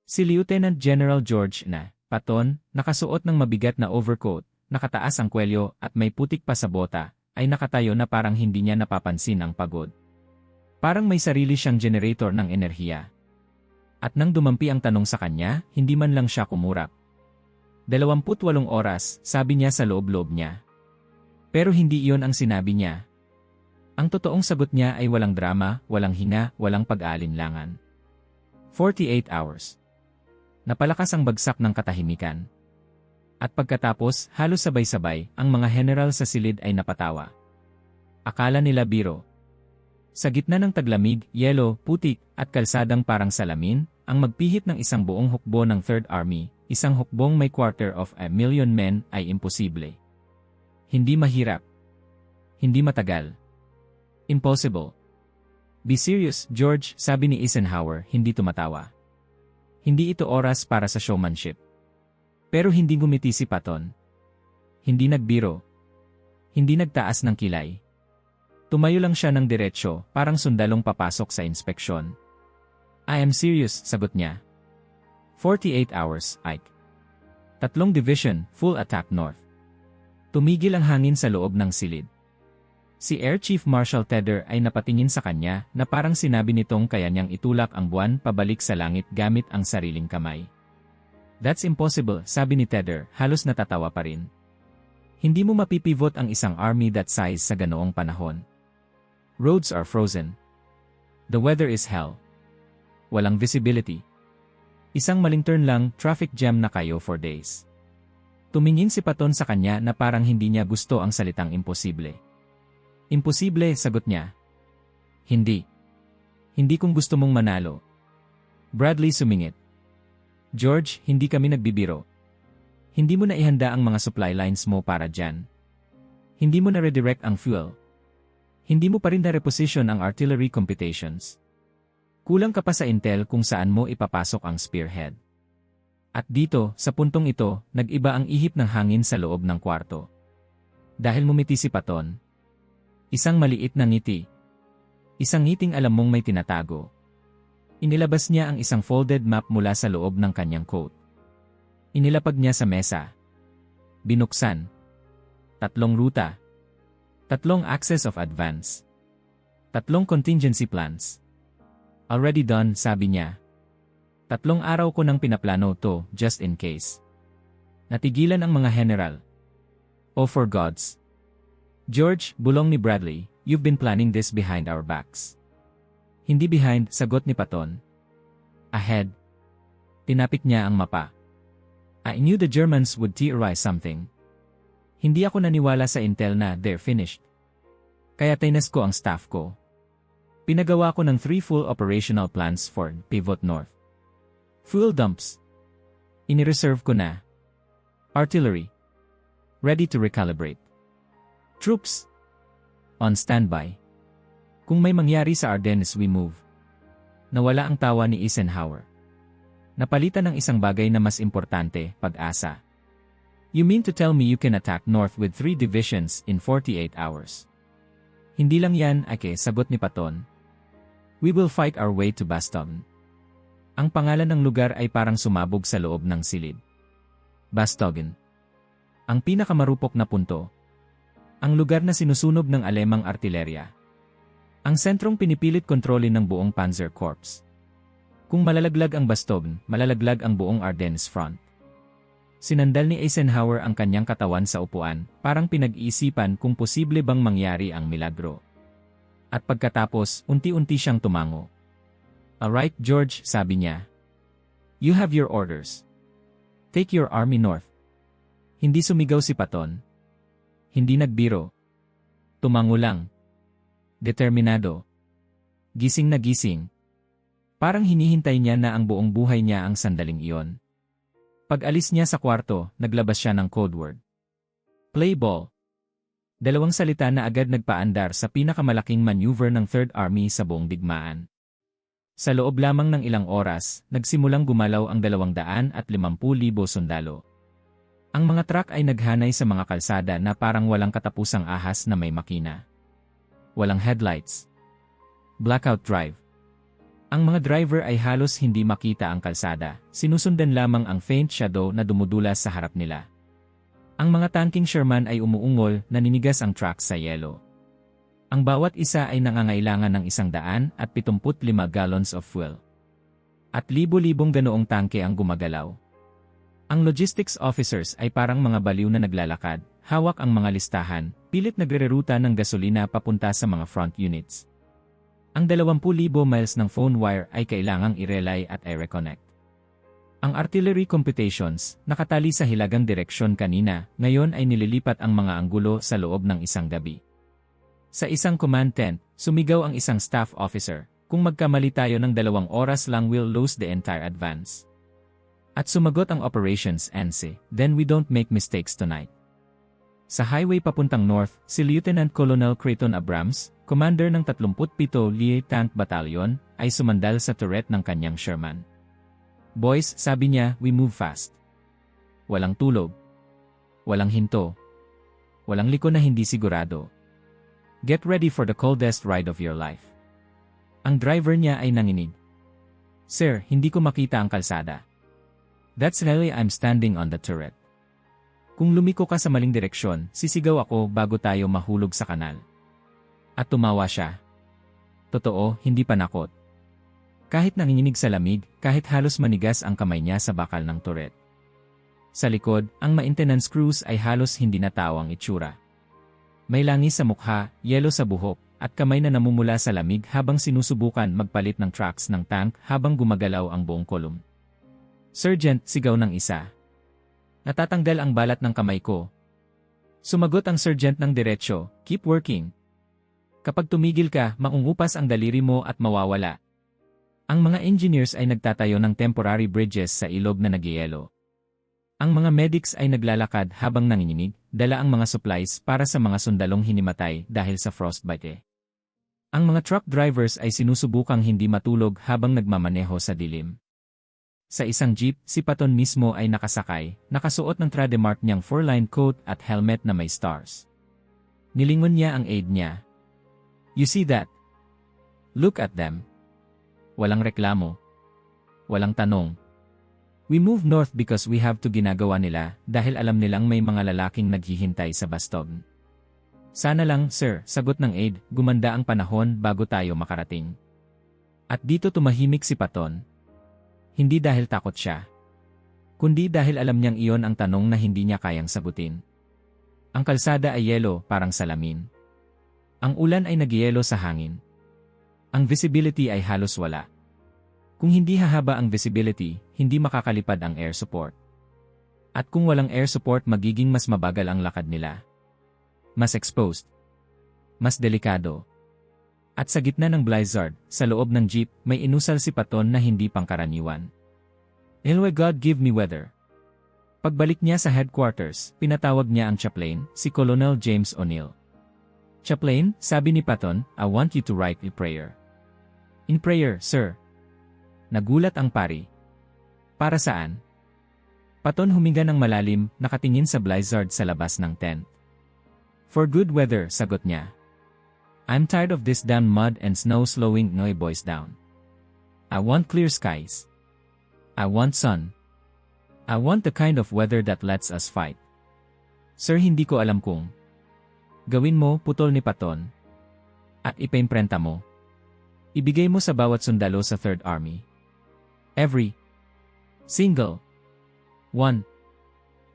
Si Lieutenant General George Patton, nakasuot ng mabigat na overcoat, nakataas ang kwelyo at may putik pa sa bota, ay nakatayo na parang hindi niya napapansin ang pagod. Parang may sarili siyang generator ng enerhiya. At nang dumampi ang tanong sa kanya, hindi man lang siya kumurap. 28 oras, sabi niya sa loob-loob niya. Pero hindi iyon ang sinabi niya. Ang totoong sagot niya ay walang drama, walang hinga, walang pag-aalinlangan. 48 hours. Napalakas ang bagsak ng katahimikan. At pagkatapos, halos sabay-sabay, ang mga general sa silid ay napatawa. Akala nila biro. Sa gitna ng taglamig, yelo, putik, at kalsadang parang salamin, ang magpihit ng isang buong hukbo ng Third Army, isang hukbong may 250,000 men, ay imposible. Hindi mahirap. Hindi matagal. Impossible. Be serious, George, sabi ni Eisenhower, hindi tumatawa. Hindi ito oras para sa showmanship. Pero hindi gumiti si Patton. Hindi nagbiro. Hindi nagtaas ng kilay. Tumayo lang siya ng diretsyo, parang sundalong papasok sa inspeksyon. I am serious, sagot niya. 48 hours, Ike. 3 division, full attack north. Tumigil ang hangin sa loob ng silid. Si Air Chief Marshal Tedder ay napatingin sa kanya na parang sinabi nitong kaya niyang itulak ang buwan pabalik sa langit gamit ang sariling kamay. That's impossible, sabi ni Tedder, halos natatawa pa rin. Hindi mo mapipivot ang isang army that size sa ganoong panahon. Roads are frozen. The weather is hell. Walang visibility. Isang maling turn lang, traffic jam na kayo for days. Tumingin si Patton sa kanya na parang hindi niya gusto ang salitang imposible. Imposible, sagot niya. Hindi. Hindi kung gusto mong manalo. Bradley sumingit. George, hindi kami nagbibiro. Hindi mo na ihanda ang mga supply lines mo para dyan. Hindi mo na redirect ang fuel. Hindi mo pa rin na-reposition ang artillery computations. Kulang ka pa sa intel kung saan mo ipapasok ang spearhead. At dito, sa puntong ito, nag-iba ang ihip ng hangin sa loob ng kwarto. Dahil mumiti si Patton. Isang maliit na ngiti. Isang ngiting alam mong may tinatago. Inilabas niya ang isang folded map mula sa loob ng kanyang coat. Inilapag niya sa mesa. Binuksan. 3 ruta. 3 axes of advance. 3 contingency plans. Already done, sabi niya. 3 araw ko nang pinaplano to, just in case. Natigilan ang mga general. Oh for gods. George, bulong ni Bradley, you've been planning this behind our backs. Hindi behind, sagot ni Patton. Ahead. Tinapik niya ang mapa. I knew the Germans would theorize something. Hindi ako naniwala sa intel na they're finished. Kaya tinas ko ang staff ko. Pinagawa ko ng 3 full operational plans for Pivot North. Fuel dumps. Inireserve ko na. Artillery. Ready to recalibrate. Troops. On standby. Kung may mangyari sa Ardennes, we move. Nawala ang tawa ni Eisenhower. Napalitan ng isang bagay na mas importante, pag-asa. You mean to tell me you can attack north with 3 divisions in 48 hours? Hindi lang yan, Ake, sagot ni Patton. We will fight our way to Bastogne. Ang pangalan ng lugar ay parang sumabog sa loob ng silid. Bastogne. Ang pinakamarupok na punto. Ang lugar na sinusunog ng Alemang artilerya. Ang sentrong pinipilit kontrolin ng buong Panzer Corps. Kung malalaglag ang Bastogne, malalaglag ang buong Ardennes front. Sinandal ni Eisenhower ang kanyang katawan sa upuan, parang pinag-iisipan kung posible bang mangyari ang milagro. At pagkatapos, unti-unti siyang tumango. Alright, George, sabi niya. You have your orders. Take your army north. Hindi sumigaw si Patton. Hindi nagbiro. Tumango lang. Determinado. Gising na gising. Parang hinihintay niya na ang buong buhay niya ang sandaling iyon. Pag-alis niya sa kwarto, naglabas siya ng code word. Play ball. 2 salita na agad nagpaandar sa pinakamalaking maneuver ng Third Army sa buong digmaan. Sa loob lamang ng ilang oras, nagsimulang gumalaw ang 250,000 sundalo. Ang mga truck ay naghanay sa mga kalsada na parang walang katapusang ahas na may makina. Walang headlights. Blackout drive. Ang mga driver ay halos hindi makita ang kalsada, sinusundan lamang ang faint shadow na dumudulas sa harap nila. Ang mga tanking Sherman ay umuungol, naninigas ang trucks sa yelo. Ang bawat isa ay nangangailangan ng 175 gallons of fuel. At libo-libong ganoong tangke ang gumagalaw. Ang logistics officers ay parang mga baliw na naglalakad, hawak ang mga listahan, pilit nagreruta ng gasolina papunta sa mga front units. Ang 20,000 miles ng phone wire ay kailangang i-relay at i-reconnect. Ang artillery computations, nakatali sa hilagang direksyon kanina, ngayon ay nililipat ang mga anggulo sa loob ng isang gabi. Sa isang command tent, sumigaw ang isang staff officer, kung magkamali tayo ng 2 oras lang we'll lose the entire advance. At sumagot ang operations NC, then we don't make mistakes tonight. Sa highway papuntang north, si Lieutenant Colonel Creighton Abrams, commander ng 37 Lee Tank Battalion, ay sumandal sa turret ng kanyang Sherman. Boys, sabi niya, we move fast. Walang tulog. Walang hinto. Walang liko na hindi sigurado. Get ready for the coldest ride of your life. Ang driver niya ay nanginig. Sir, hindi ko makita ang kalsada. That's really I'm standing on the turret. Kung lumiko ka sa maling direksyon, sisigaw ako bago tayo mahulog sa kanal. At tumawa siya. Totoo, hindi panakot. Kahit nanginginig sa lamig, kahit halos manigas ang kamay niya sa bakal ng turret. Sa likod, ang maintenance crews ay halos hindi natawang itsura. May langis sa mukha, yelo sa buhok, at kamay na namumula sa lamig habang sinusubukan magpalit ng tracks ng tank habang gumagalaw ang buong kolum. Sergeant, sigaw ng isa. Natatanggal ang balat ng kamay ko. Sumagot ang sergeant ng diretsyo, keep working. Kapag tumigil ka, maungupas ang daliri mo at mawawala. Ang mga engineers ay nagtatayo ng temporary bridges sa ilog na nagyayelo. Ang mga medics ay naglalakad habang nanginginig, dala ang mga supplies para sa mga sundalong hinimatay dahil sa frostbite. Ang mga truck drivers ay sinusubukang hindi matulog habang nagmamaneho sa dilim. Sa isang jeep, si Patton mismo ay nakasakay, nakasuot ng trademark niyang 4-line coat at helmet na may stars. Nilingon niya ang aide niya. You see that? Look at them. Walang reklamo. Walang tanong. We move north because we have to ginagawa nila dahil alam nilang may mga lalaking naghihintay sa Bastogne. Sana lang, sir, sagot ng aide, gumanda ang panahon bago tayo makarating. At dito tumahimik si Patton. Hindi dahil takot siya. Kundi dahil alam niyang iyon ang tanong na hindi niya kayang sagutin. Ang kalsada ay yelo, parang salamin. Ang ulan ay nagyelo sa hangin. Ang visibility ay halos wala. Kung hindi hahaba ang visibility, hindi makakalipad ang air support. At kung walang air support, magiging mas mabagal ang lakad nila. Mas exposed. Mas delikado. At sa gitna ng blizzard, sa loob ng jeep, may inusal si Paton na hindi pangkaraniwan. "Elwe, God give me weather." Pagbalik niya sa headquarters, pinatawag niya ang chaplain, si Colonel James O'Neill. "Chaplain," sabi ni Paton, "I want you to write a prayer." "In prayer, sir?" Nagulat ang pari. "Para saan?" Paton huminga ng malalim, nakatingin sa blizzard sa labas ng tent. "For good weather," sagot niya. "I'm tired of this damn mud and snow slowing my boys down. I want clear skies. I want sun. I want the kind of weather that lets us fight." "Sir, hindi ko alam kung gawin mo," putol ni Paton. "At ipaimprenta mo. Ibigay mo sa bawat sundalo sa Third Army. Every single one."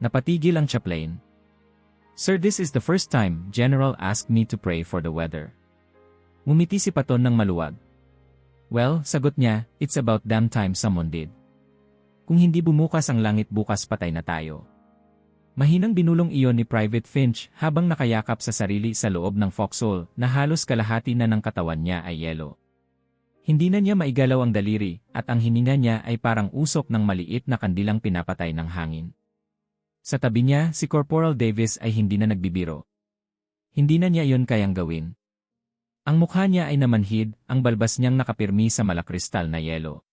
Napatigil ang chaplain. "Sir, this is the first time General asked me to pray for the weather." Ngumiti si Paton ng maluwag. "Well," sagot niya, "it's about damn time someone did. Kung hindi bumukas ang langit bukas, patay na tayo." Mahinang binulong iyon ni Private Finch habang nakayakap sa sarili sa loob ng foxhole na halos kalahati na ng katawan niya ay yelo. Hindi na niya maigalaw ang daliri at ang hininga niya ay parang usok ng maliit na kandilang pinapatay ng hangin. Sa tabi niya, si Corporal Davis ay hindi na nagbibiro. Hindi na niya iyon kayang gawin. Ang mukha niya ay namanhid, ang balbas niyang nakapirmi sa malakristal na yelo.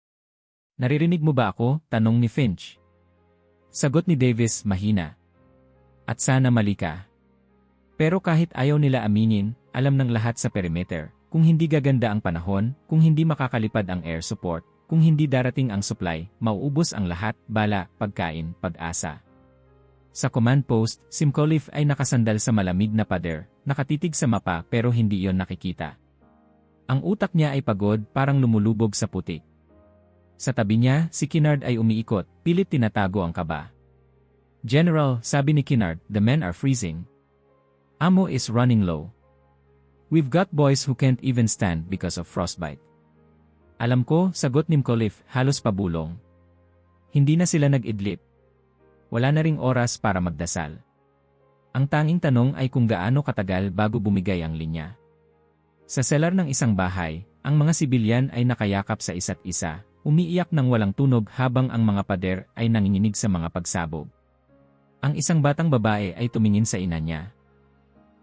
"Naririnig mo ba ako?" tanong ni Finch. Sagot ni Davis, mahina. "At sana mali ka." Pero kahit ayaw nila aminin, alam ng lahat sa perimeter, kung hindi gaganda ang panahon, kung hindi makakalipad ang air support, kung hindi darating ang supply, mauubos ang lahat, bala, pagkain, pag-asa. Sa command post, Simcoe ay nakasandal sa malamig na pader, nakatitig sa mapa pero hindi iyon nakikita. Ang utak niya ay pagod, parang lumulubog sa putik. Sa tabi niya, si Kinnard ay umiikot, pilit tinatago ang kaba. "General," sabi ni Kinnard, "the men are freezing. Ammo is running low. We've got boys who can't even stand because of frostbite." "Alam ko," sagot ni Mcauliffe, halos pabulong. Hindi na sila nag-idlip. Wala na ring oras para magdasal. Ang tanging tanong ay kung gaano katagal bago bumigay ang linya. Sa selar ng isang bahay, ang mga sibilyan ay nakayakap sa isa't isa, umiiyak ng walang tunog habang ang mga pader ay nanginginig sa mga pagsabog. Ang isang batang babae ay tumingin sa ina niya.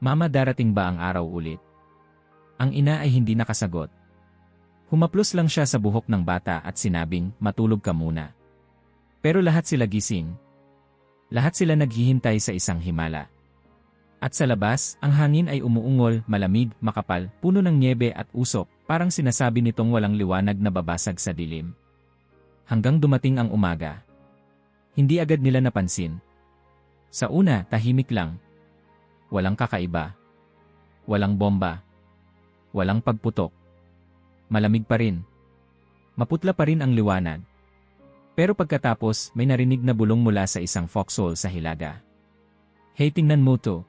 "Mama, darating ba ang araw ulit?" Ang ina ay hindi nakasagot. Humaplos lang siya sa buhok ng bata at sinabing, "Matulog ka muna." Pero lahat sila gising. Lahat sila naghihintay sa isang himala. At sa labas, ang hangin ay umuungol, malamig, makapal, puno ng nyebe at usok, parang sinasabi nitong walang liwanag na babasag sa dilim. Hanggang dumating ang umaga. Hindi agad nila napansin. Sa una, tahimik lang. Walang kakaiba. Walang bomba. Walang pagputok. Malamig pa rin. Maputla pa rin ang liwanag. Pero pagkatapos, may narinig na bulong mula sa isang foxhole sa hilaga. "Hey, tingnan mo to."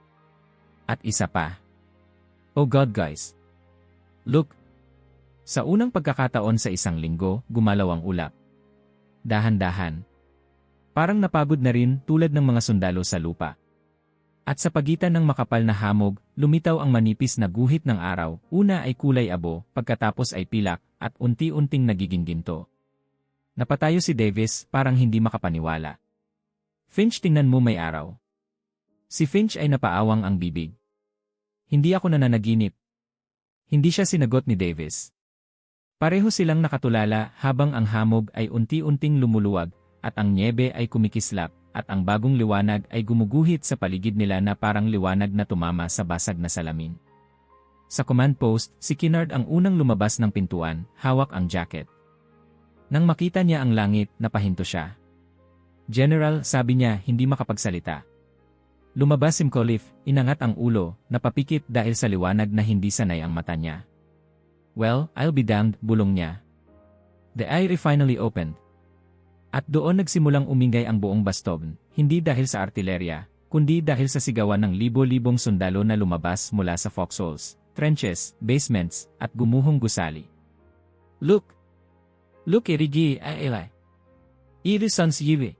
At isa pa. "Oh God, guys. Look." Sa unang pagkakataon sa isang linggo, gumalaw ang ulap. Dahan-dahan. Parang napagod na rin tulad ng mga sundalo sa lupa. At sa pagitan ng makapal na hamog, lumitaw ang manipis na guhit ng araw, una ay kulay abo, pagkatapos ay pilak, at unti-unting nagiging ginto. Napatayo si Davis, parang hindi makapaniwala. "Finch, tingnan mo, may araw." Si Finch ay napaawang ang bibig. "Hindi ako nananaginip." Hindi siya sinagot ni Davis. Pareho silang nakatulala habang ang hamog ay unti-unting lumuluwag, at ang nyebe ay kumikislap, at ang bagong liwanag ay gumuguhit sa paligid nila na parang liwanag na tumama sa basag na salamin. Sa command post, si Kinnard ang unang lumabas ng pintuan, hawak ang jacket. Nang makita niya ang langit, napahinto siya. "General," sabi niya, hindi makapagsalita. Lumabas si Mcauliffe, inangat ang ulo, napapikit dahil sa liwanag na hindi sanay ang mata niya. "Well, I'll be damned," bulong niya. The eye finally opened. At doon nagsimulang umingay ang buong baston, hindi dahil sa artilerya, kundi dahil sa sigawan ng libo-libong sundalo na lumabas mula sa foxholes, trenches, basements, at gumuhong gusali. "Look! Look, Erigi, Eli. Iri sons yiwi.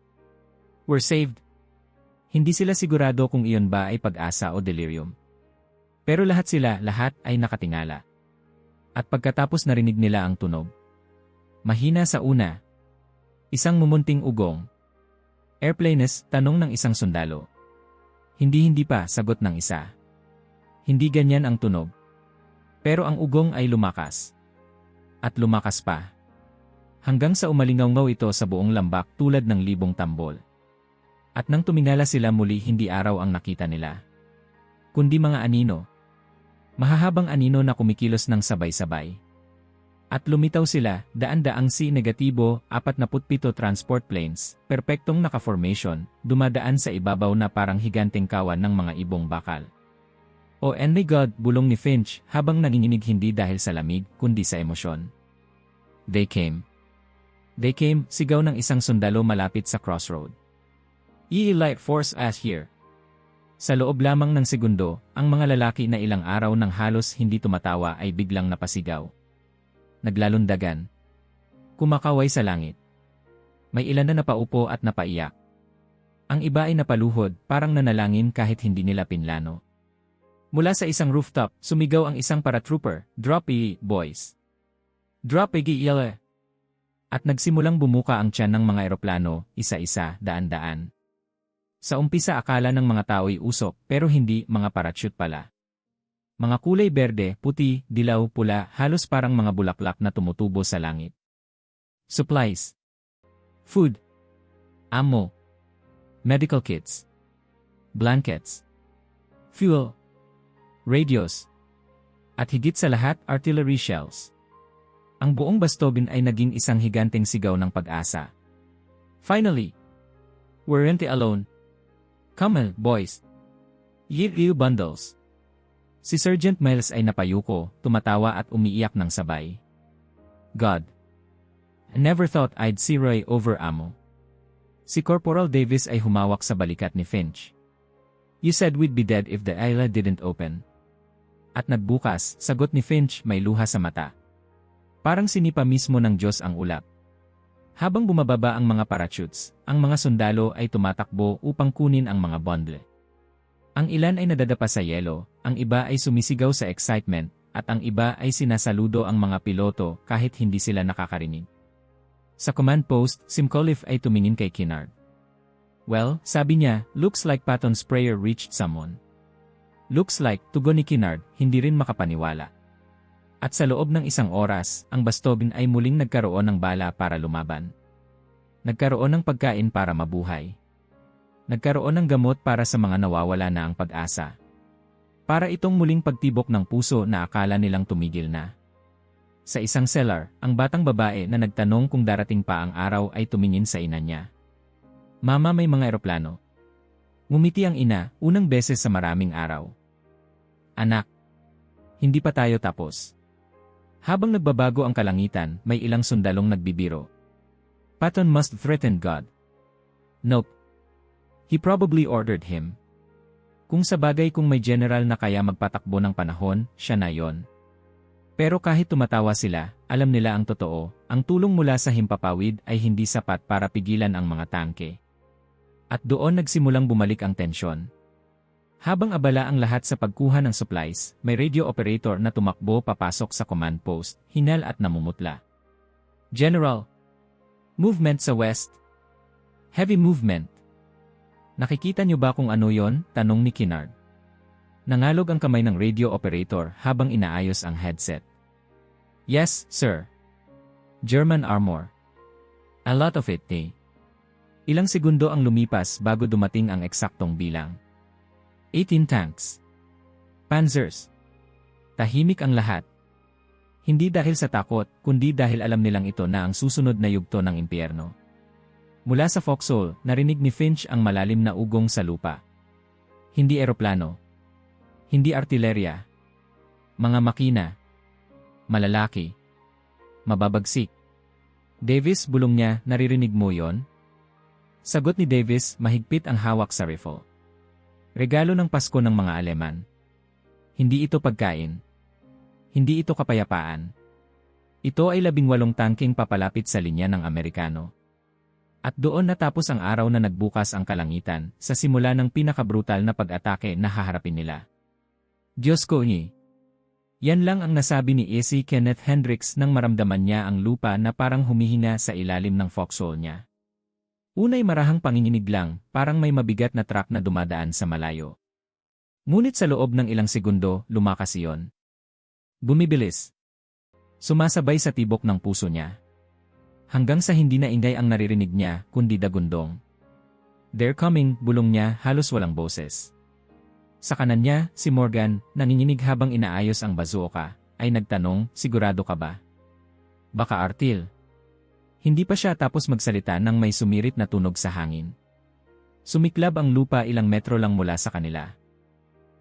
We're saved." Hindi sila sigurado kung iyon ba ay pag-asa o delirium. Pero lahat ay nakatingala. At pagkatapos narinig nila ang tunog. Mahina sa una. Isang mumunting ugong. Airplanes, tanong ng isang sundalo. Hindi pa, sagot ng isa. Hindi ganyan ang tunog. Pero ang ugong ay lumakas. At lumakas pa. Hanggang sa umalingaw ito sa buong lambak tulad ng libong tambol. At nang tumingala sila muli, hindi araw ang nakita nila, kundi mga anino. Mahahabang anino na kumikilos ng sabay-sabay. At lumitaw sila, daan-daang C-negatibo, 47 transport planes, perpektong naka-formation, dumadaan sa ibabaw na parang higanteng kawan ng mga ibong bakal. Oh and my God, bulong ni Finch, habang nanginginig hindi dahil sa lamig, kundi sa emosyon. They came. They came, sigaw ng isang sundalo malapit sa crossroad. Light force us here. Sa loob lamang ng segundo, ang mga lalaki na ilang araw nang halos hindi tumatawa ay biglang napasigaw. Naglalundagan. Kumakaway sa langit. May ilan na napaupo at napaiyak. Ang iba ay napaluhod, parang nanalangin kahit hindi nila pinlano. Mula sa isang rooftop, sumigaw ang isang paratrooper, "Drop it, boys! Drop it, yele!" At nagsimulang bumuka ang tiyan ng mga eroplano, isa-isa, daan-daan. Sa umpisa akala ng mga tao'y usok, pero hindi, mga parachute pala. Mga kulay berde, puti, dilaw, pula, halos parang mga bulaklak na tumutubo sa langit. Supplies. Food. Ammo. Medical kits. Blankets. Fuel. Radios. At higit sa lahat, artillery shells. Ang buong bastobin ay naging isang higanteng sigaw ng pag-asa. Finally, weren't alone. Come on, boys. You bundles. Si Sergeant Miles ay napayuko, tumatawa at umiiyak ng sabay. God. I never thought I'd see Roy over ammo. Si Corporal Davis ay humawak sa balikat ni Finch. You said we'd be dead if the isla didn't open. At nagbukas, sagot ni Finch, may luha sa mata. Parang sinipa mismo ng Diyos ang ulap. Habang bumababa ang mga parachutes, ang mga sundalo ay tumatakbo upang kunin ang mga bundle. Ang ilan ay nadadapa sa yelo, ang iba ay sumisigaw sa excitement, at ang iba ay sinasaludo ang mga piloto kahit hindi sila nakakarinig. Sa command post, si Mcauliffe ay tumingin kay Kinnaird. Well, sabi niya, looks like Patton's prayer reached someone. Looks like, tugon ni Kinnaird, hindi rin makapaniwala. At sa loob ng isang oras, ang bastobin ay muling nagkaroon ng bala para lumaban. Nagkaroon ng pagkain para mabuhay. Nagkaroon ng gamot para sa mga nawawala na ang pag-asa. Para itong muling pagtibok ng puso na akala nilang tumigil na. Sa isang cellar, ang batang babae na nagtanong kung darating pa ang araw ay tumingin sa ina niya. Mama, may mga eroplano. Ngumiti ang ina, unang beses sa maraming araw. Anak, hindi pa tayo tapos. Habang nagbabago ang kalangitan, may ilang sundalong nagbibiro. Patton must threaten God. Nope. He probably ordered him. Kung sa bagay kung may general na kaya magpatakbo ng panahon, siya na yon. Pero kahit tumatawa sila, alam nila ang totoo, ang tulong mula sa himpapawid ay hindi sapat para pigilan ang mga tangke. At doon nagsimulang bumalik ang tensyon. Habang abala ang lahat sa pagkuha ng supplies, may radio operator na tumakbo papasok sa command post, hinal at namumutla. General. Movement sa west. Heavy movement. Nakikita niyo ba kung ano yon? Tanong ni Kinnaird. Nangalog ang kamay ng radio operator habang inaayos ang headset. Yes, sir. German armor. A lot of it, eh. Ilang segundo ang lumipas bago dumating ang eksaktong bilang. 18 tanks. Panzers. Tahimik ang lahat. Hindi dahil sa takot, kundi dahil alam nilang ito na ang susunod na yugto ng impyerno. Mula sa foxhole, narinig ni Finch ang malalim na ugong sa lupa. Hindi eroplano. Hindi artilerya. Mga makina. Malalaki. Mababagsik. Davis, bulong niya, naririnig mo yon? Sagot ni Davis, mahigpit ang hawak sa rifle. Regalo ng Pasko ng mga Aleman. Hindi ito pagkain. Hindi ito kapayapaan. Ito ay 18 tangking papalapit sa linya ng Amerikano. At doon natapos ang araw na nagbukas ang kalangitan, sa simula ng pinakabrutal na pag-atake na haharapin nila. Diyos ko ni. Yan lang ang nasabi ni AC Kenneth Hendricks nang maramdaman niya ang lupa na parang humihina sa ilalim ng foxhole niya. Unay marahang panginginig lang, parang may mabigat na truck na dumadaan sa malayo. Ngunit sa loob ng ilang segundo, lumakas iyon. Bumibilis. Sumasabay sa tibok ng puso niya. Hanggang sa hindi na ingay ang naririnig niya, kundi dagundong. "They're coming," bulong niya, halos walang boses. Sa kanan niya, si Morgan, nanginginig habang inaayos ang bazooka, ay nagtanong, "Sigurado ka ba? Baka artil." Hindi pa siya tapos magsalita nang may sumirit na tunog sa hangin. Sumiklab ang lupa ilang metro lang mula sa kanila.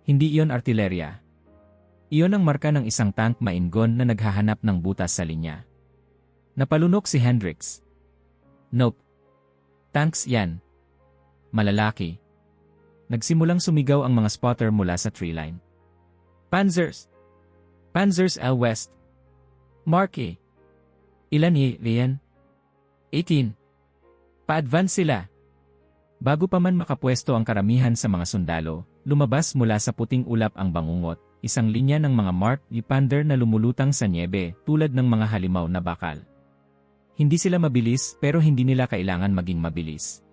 Hindi iyon artilerya. Iyon ang marka ng isang tank maingon na naghahanap ng butas sa linya. Napalunok si Hendricks. "Nope. Tanks yan. Malalaki." Nagsimulang sumigaw ang mga spotter mula sa tree line. "Panzers! Panzers L West! Mark A. Ilan Rian? 18. Pa-advance sila." Bago pa man makapwesto ang karamihan sa mga sundalo, lumabas mula sa puting ulap ang bangungot, isang linya ng mga Mark I Pander na lumulutang sa niebe tulad ng mga halimaw na bakal. Hindi sila mabilis pero hindi nila kailangan maging mabilis.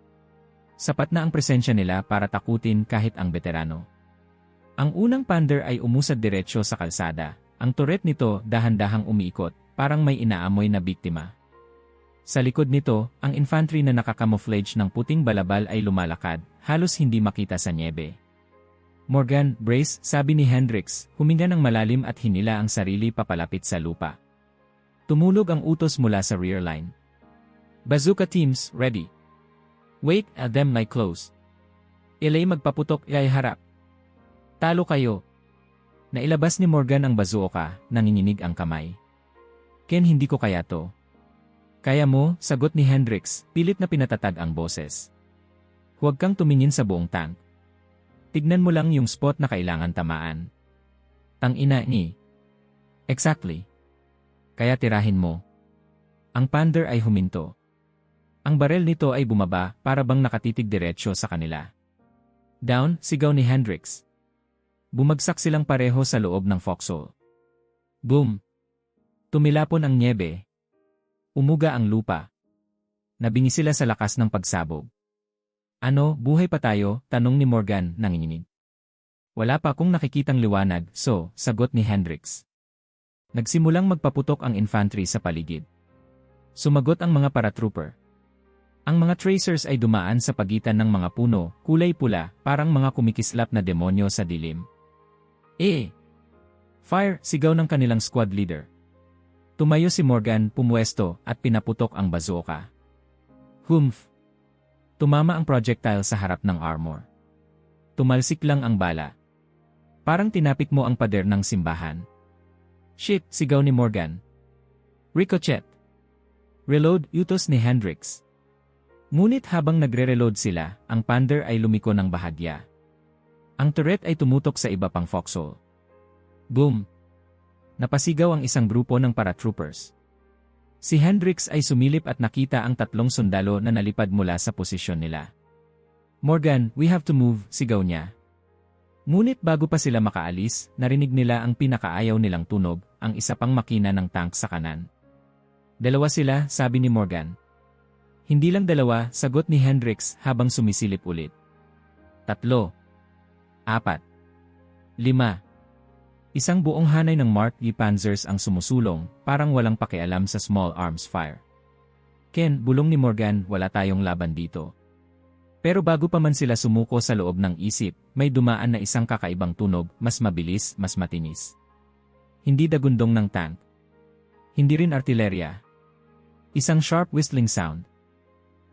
Sapat na ang presensya nila para takutin kahit ang veterano. Ang unang Pander ay umusad diretsyo sa kalsada. Ang turret nito dahan-dahang umiikot, parang may inaamoy na biktima. Sa likod nito, ang infantry na nakakamouflage ng puting balabal ay lumalakad, halos hindi makita sa niebe. "Morgan, brace," sabi ni Hendricks, huminga ng malalim at hinila ang sarili papalapit sa lupa. Tumulog ang utos mula sa rear line. "Bazooka teams, ready. Wait, them my close. Ilay magpaputok, ilay harap. Talo kayo." Nailabas ni Morgan ang bazooka, nanginginig ang kamay. "Ken, hindi ko kaya to." "Kaya mo," sagot ni Hendricks, pilit na pinatatag ang boses. "Huwag kang tumingin sa buong tank. Tignan mo lang yung spot na kailangan tamaan." "Tangina ni." "Exactly. Kaya tirahin mo." Ang Pander ay huminto. Ang barel nito ay bumaba para bang nakatitig diretsyo sa kanila. "Down," sigaw ni Hendricks. Bumagsak silang pareho sa loob ng foxhole. Boom! Tumilapon ang niebe. Umuga ang lupa. Nabingi sila sa lakas ng pagsabog. "Ano, buhay pa tayo?" tanong ni Morgan, nanginginig. "Wala pa akong nakikitang liwanag, sagot ni Hendricks. Nagsimulang magpaputok ang infantry sa paligid. Sumagot ang mga paratrooper. Ang mga tracers ay dumaan sa pagitan ng mga puno, kulay pula, parang mga kumikislap na demonyo sa dilim. Fire!" sigaw ng kanilang squad leader. Tumayo si Morgan, pumuesto, at pinaputok ang bazooka. Humph! Tumama ang projectile sa harap ng armor. Tumalsik lang ang bala. Parang tinapik mo ang pader ng simbahan. "Shit!" sigaw ni Morgan. "Ricochet!" "Reload!" utos ni Hendricks. Ngunit habang nagre-reload sila, ang Pander ay lumiko ng bahagya. Ang turret ay tumutok sa iba pang foxhole. Boom! Napasigaw ang isang grupo ng paratroopers. Si Hendricks ay sumilip at nakita ang 3 sundalo na nalipad mula sa posisyon nila. "Morgan, we have to move," sigaw niya. Ngunit bago pa sila makaalis, narinig nila ang pinakaayaw nilang tunog, ang isa pang makina ng tank sa kanan. "Dalawa sila," sabi ni Morgan. "Hindi lang dalawa," sagot ni Hendricks habang sumisilip ulit. 3, 4, 5. Isang buong hanay ng Mark I Panzers ang sumusulong, parang walang pakialam sa small arms fire. "Ken," bulong ni Morgan, "wala tayong laban dito." Pero bago pa man sila sumuko sa loob ng isip, may dumaan na isang kakaibang tunog, mas mabilis, mas matinis. Hindi dagundong ng tank. Hindi rin artilerya. Isang sharp whistling sound.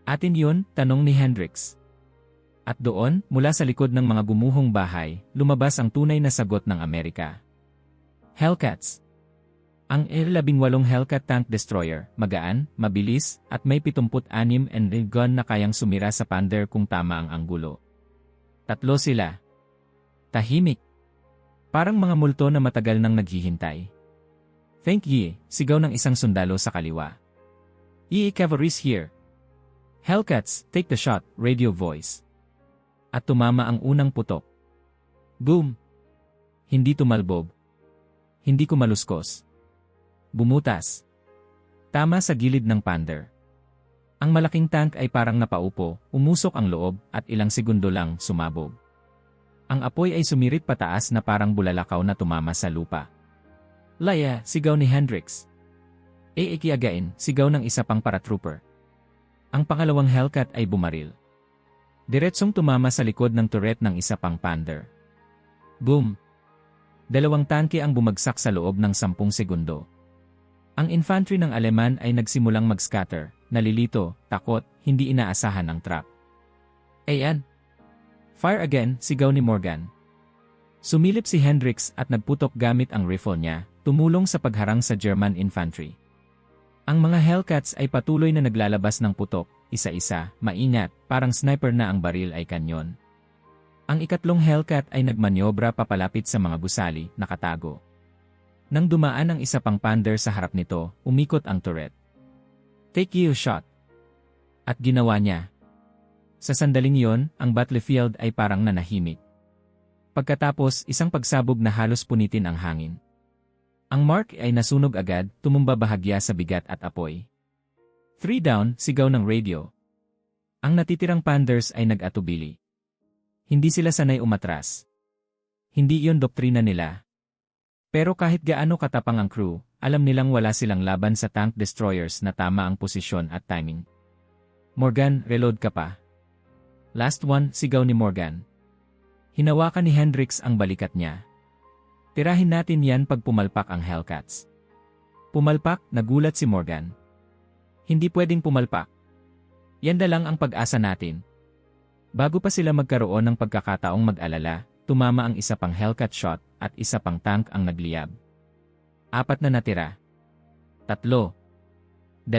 "Atin yun?" tanong ni Hendricks. At doon, mula sa likod ng mga gumuhong bahay, lumabas ang tunay na sagot ng Amerika. Hellcats. Ang L-18 Hellcat tank destroyer, magaan, mabilis, at may 76 N gun na kayang sumira sa Pander kung tama ang anggulo. 3 sila. Tahimik. Parang mga multo na matagal nang naghihintay. "Thank ye," sigaw ng isang sundalo sa kaliwa. "Cavalry's here." "Hellcats, take the shot," radio voice. At tumama ang unang putok. Boom! Hindi tumalbog. Hindi ko maluskos. Bumutas. Tama sa gilid ng pander. Ang malaking tank ay parang napaupo, umusok ang loob, at ilang segundo lang sumabog. Ang apoy ay sumirit pataas na parang bulalakaw na tumama sa lupa. Laya, sigaw ni Hendrix. Ikiagain, sigaw ng isa pang paratrooper. Ang pangalawang Hellcat ay bumaril. Diretsong tumama sa likod ng turret ng isa pang pander. Boom! 2 tangke ang bumagsak sa loob ng 10 segundo. Ang infantry ng Aleman ay nagsimulang mag-scatter, nalilito, takot, hindi inaasahan ang trap. Ayan! Fire again, sigaw ni Morgan. Sumilip si Hendrix at nagputok gamit ang rifle niya, tumulong sa pagharang sa German infantry. Ang mga Hellcats ay patuloy na naglalabas ng putok, isa-isa, maingat, parang sniper na ang baril ay kanyon. Ang ikatlong Hellcat ay nagmanyobra papalapit sa mga gusali, nakatago. Nang dumaan ang isa pang pander sa harap nito, umikot ang turret. Take you shot. At ginawa niya. Sa sandaling iyon, ang battlefield ay parang nanahimik. Pagkatapos, isang pagsabog na halos punitin ang hangin. Ang Mark ay nasunog agad, tumumba bahagya sa bigat at apoy. 3 down, sigaw ng radio. Ang natitirang panders ay nag-atubili. Hindi sila sanay umatras. Hindi iyon doktrina nila. Pero kahit gaano katapang ang crew, alam nilang wala silang laban sa tank destroyers na tama ang posisyon at timing. Morgan, reload ka pa. Last one, sigaw ni Morgan. Hinawakan ni Hendrix ang balikat niya. Tirahin natin yan pag pumalpak ang Hellcats. Pumalpak, nagulat si Morgan. Hindi pwedeng pumalpak. Yan na lang ang pag-asa natin. Bago pa sila magkaroon ng pagkakataong mag-alala, tumama ang isa pang Hellcat shot at isa pang tank ang nagliyab. 4 na natira. 3. 2.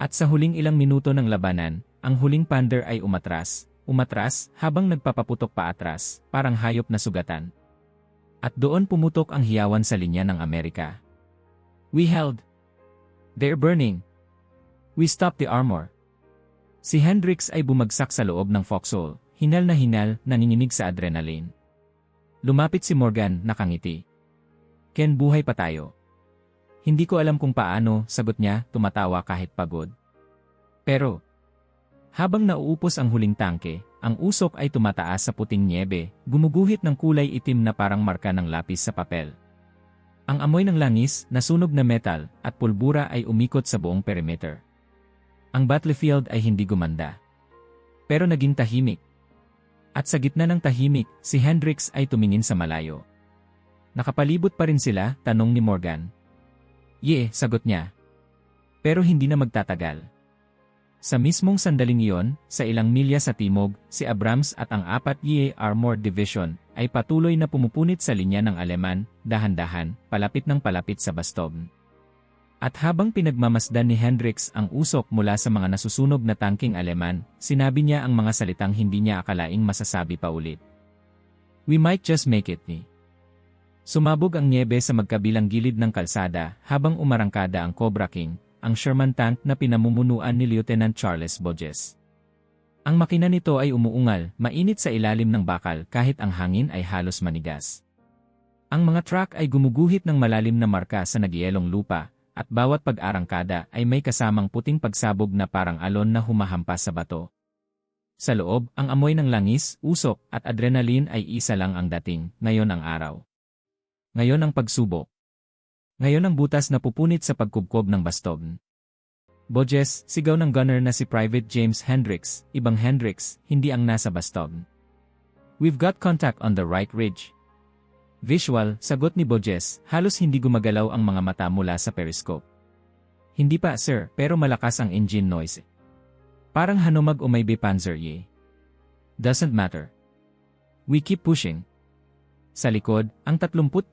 At sa huling ilang minuto ng labanan, ang huling pander ay umatras habang nagpapaputok pa atras, parang hayop na sugatan. At doon pumutok ang hiyawan sa linya ng Amerika. We held. They're burning. We stopped the armor. Si Hendrix ay bumagsak sa loob ng foxhole, hinal na hinal, nanginginig sa adrenaline. Lumapit si Morgan, nakangiti. Ken, buhay pa tayo. Hindi ko alam kung paano, sagot niya, tumatawa kahit pagod. Pero, habang nauupos ang huling tangke, ang usok ay tumataas sa puting niebe, gumuguhit ng kulay itim na parang marka ng lapis sa papel. Ang amoy ng langis, nasunog na metal, at pulbura ay umikot sa buong perimeter. Ang battlefield ay hindi gumanda. Pero naging tahimik. At sa gitna ng tahimik, si Hendrix ay tumingin sa malayo. Nakapalibot pa rin sila, tanong ni Morgan. Sagot niya. Pero hindi na magtatagal. Sa mismong sandaling iyon, sa ilang milya sa timog, si Abrams at ang 4 Armored Division ay patuloy na pumupunit sa linya ng Aleman, dahan-dahan, palapit ng palapit sa Bastog. At habang pinagmamasdan ni Hendrix ang usok mula sa mga nasusunog na tangking Aleman, sinabi niya ang mga salitang hindi niya akalaing masasabi pa ulit. We might just make it. Sumabog ang niebe sa magkabilang gilid ng kalsada habang umarangkada ang Cobra King, ang Sherman tank na pinamumunuan ni Lieutenant Charles Bodges. Ang makina nito ay umuungal, mainit sa ilalim ng bakal kahit ang hangin ay halos manigas. Ang mga truck ay gumuguhit ng malalim na marka sa nagyelong lupa, at bawat pag-arangkada ay may kasamang puting pagsabog na parang alon na humahampas sa bato. Sa loob, ang amoy ng langis, usok, at adrenaline ay isa lang ang dating, ngayon ang araw. Ngayon ang pagsubok. Ngayon ang butas na pupunit sa pagkubkob ng Bastog. Bodges, sigaw ng gunner na si Private James Hendrix, ibang Hendrix, hindi ang nasa Bastog. We've got contact on the right ridge. Visual, sagot ni Bodges, halos hindi gumagalaw ang mga mata mula sa periscope. Hindi pa, sir, pero malakas ang engine noise. Parang hanumag o may Panzer. Doesn't matter. We keep pushing. Sa likod, ang 37